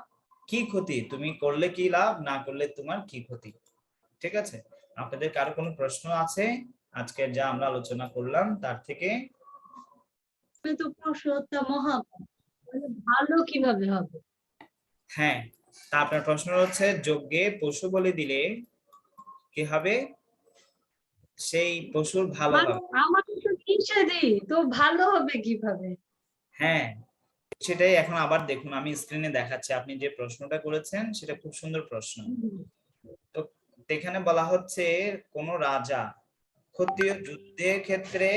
কি ক্ষতি, তুমি করলে কি লাভ, না করলে তোমার কি ক্ষতি। ঠিক আছে, আপনাদের কারো কোনো প্রশ্ন আছে আজকে যা আমরা আলোচনা করলাম তার থেকে? তো পুরুষোত্তম মহাপাপ, ভালো কিভাবে হবে? হ্যাঁ, তা আপনার প্রশ্ন হচ্ছে যজ্ঞে পশু বলি দিলে কি হবে, সেই পশুর ভালো হবে। আমার তো নিষেধই, তো ভালো হবে কিভাবে? হ্যাঁ, সেটাই এখন আবার দেখুন, আমি স্ক্রিনে দেখাচ্ছি। আপনি যে প্রশ্নটা করেছেন সেটা খুব সুন্দর প্রশ্ন। তো এখানে বলা হচ্ছে কোন রাজা ক্ষত্রিয় যুদ্ধের ক্ষেত্রে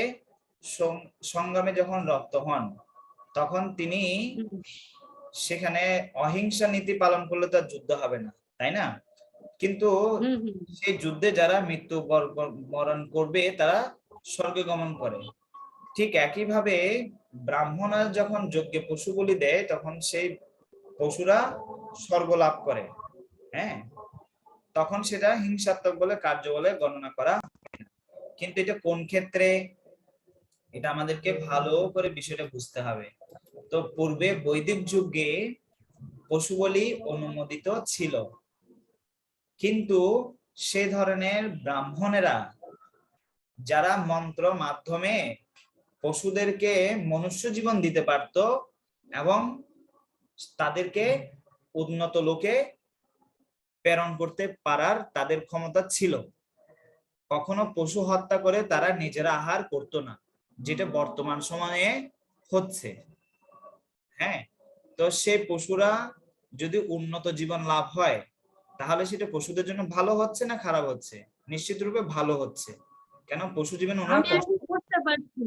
সংগ্রামে যখন রপ্ত হন তখন তিনি সেখানে অহিংসা নীতি পালন করলে তো যুদ্ধ হবে না, তাই না? কিন্তু সেই যুদ্ধে যারা মৃত্যু বরণ করবে তারা স্বর্গে গমন করে। ঠিক একইভাবে ব্রাহ্মণরা যখন যজ্ঞে পশু বলি দেয় তখন সেই পশুরা স্বর্গ লাভ করে। হ্যাঁ, তখন সেটা হিংসাত্মক বলে কার্য বলে গণনা করা হয় না। কিন্তু এটা কোন ক্ষেত্রে, এটা আমাদেরকে ভালো করে বিষয়টা বুঝতে হবে। তো পূর্বে বৈদিক যুগে পশু বলি অনুমোদিত ছিল, কিন্তু সে ধরনের ব্রাহ্মণেরা যারা মন্ত্র মাধ্যমে পশুদেরকে মনুষ্য জীবন দিতে পারত এবং তাদেরকে উন্নত লোকে প্রেরণ করতে পারার তাদের ক্ষমতা ছিল, কখনো পশু হত্যা করে তারা নিজেরা আহার করত না, যেটা বর্তমান সময়ে হচ্ছে। হ্যাঁ, তো সেই পশুরা যদি উন্নত জীবন লাভ হয় তাহলে সেটা পশুদের জন্য ভালো হচ্ছে না খারাপ হচ্ছে? নিশ্চিত রূপে ভালো হচ্ছে। কেন? পশু জীবন ওনারা আমি এখন বুঝতে পারছি,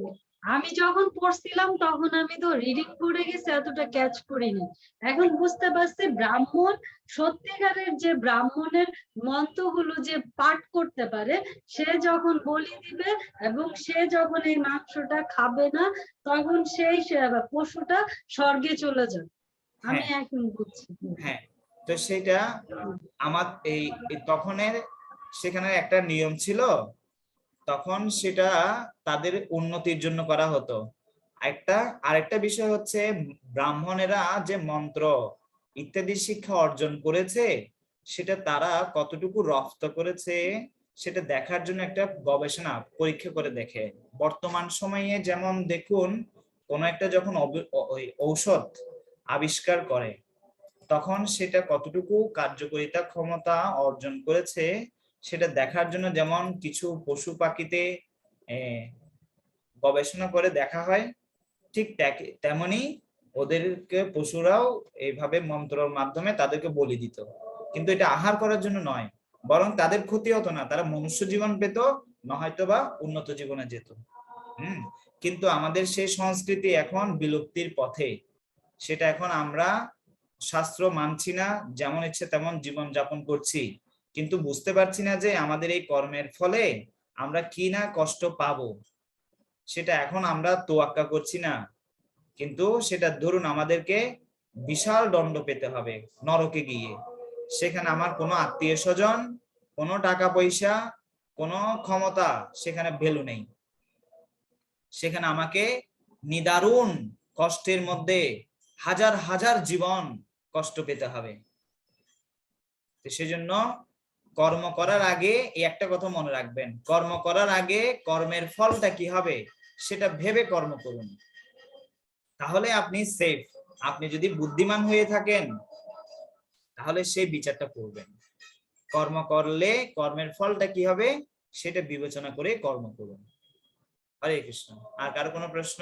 আমি যখন পড়ছিলাম তখন আমি তো রিডিং করে গেছি, এতটা ক্যাচ করিনি। এখন বুঝতে পারছি ব্রাহ্মণ, সত্যিকারের যে ব্রাহ্মণের মন্ত্রগুলো যে পাঠ করতে পারে, সে যখন বলি দিবে এবং সে যখন এই মাংসটা খাবে না তখন সেই পশুটা স্বর্গে চলে যাবে। আমি এখন বুঝছি। হ্যাঁ, তো সেটা আমার এই তখনের সেখানে একটা নিয়ম ছিল, তখন সেটা তাদের উন্নতির জন্য করা হতো। আরেকটা বিষয় হচ্ছে ব্রাহ্মণেরা যে মন্ত্র ইত্যাদি শিক্ষা অর্জন করেছে সেটা তারা কতটুকু রপ্ত করেছে সেটা দেখার জন্য একটা গবেষণা পরীক্ষা করে দেখে। বর্তমান সময়ে যেমন দেখুন, কোন একটা যখন ঔষধ আবিষ্কার করে তখন সেটা কতটুকু কার্যকারিতা ক্ষমতা অর্জন করেছে সেটা দেখার জন্য যেমন কিছু পশু পাখিতে গবেষণা করে দেখা হয়, ঠিক তেমনি ওদেরকে পশুরাও এইভাবে মন্ত্রের মাধ্যমে তাদেরকে বলি দিত, কিন্তু এটা আহার করার জন্য নয়, বরং তাদের ক্ষতি হতো না, তারা মনুষ্য জীবন পেত, না হয়তো বা উন্নত জীবনে যেত। কিন্তু আমাদের সেই সংস্কৃতি এখন বিলুপ্তির পথে। সেটা এখন আমরা শাস্ত্র মানছি না, যেমন ইচ্ছে তেমন জীবন যাপন করছি, কিন্তু বুঝতে পারছি না যে আমাদের এই কর্মের ফলে আমরা কি না কষ্ট পাবো, সেটা এখন আমরা তোয়াক্কা করছি না। কিন্তু সেটা ধরুন আমাদেরকে বিশাল দণ্ড পেতে হবে নরকে গিয়ে, সেখানে আমার কোনো আত্মীয় স্বজন, কোনো টাকা পয়সা, কোনো ক্ষমতা সেখানে ভ্যালু নেই। সেখানে আমাকে নিদারুণ কষ্টের মধ্যে হাজার হাজার জীবন কষ্ট পেতে হবে। তো সেজন্য কর্ম করার আগে এই একটা কথা মনে রাখবেন, কর্ম করার আগে কর্মের ফলটা কি হবে সেটা ভেবে কর্ম করুন, তাহলে আপনি সেফ। আপনি যদি বুদ্ধিমান হয়ে থাকেন তাহলে সেই বিচারটা করবেন। কর্ম করলে কর্মের ফলটা কি হবে সেটা বিবেচনা করে কর্ম করুন। হরে কৃষ্ণ। আর কারো কোনো প্রশ্ন?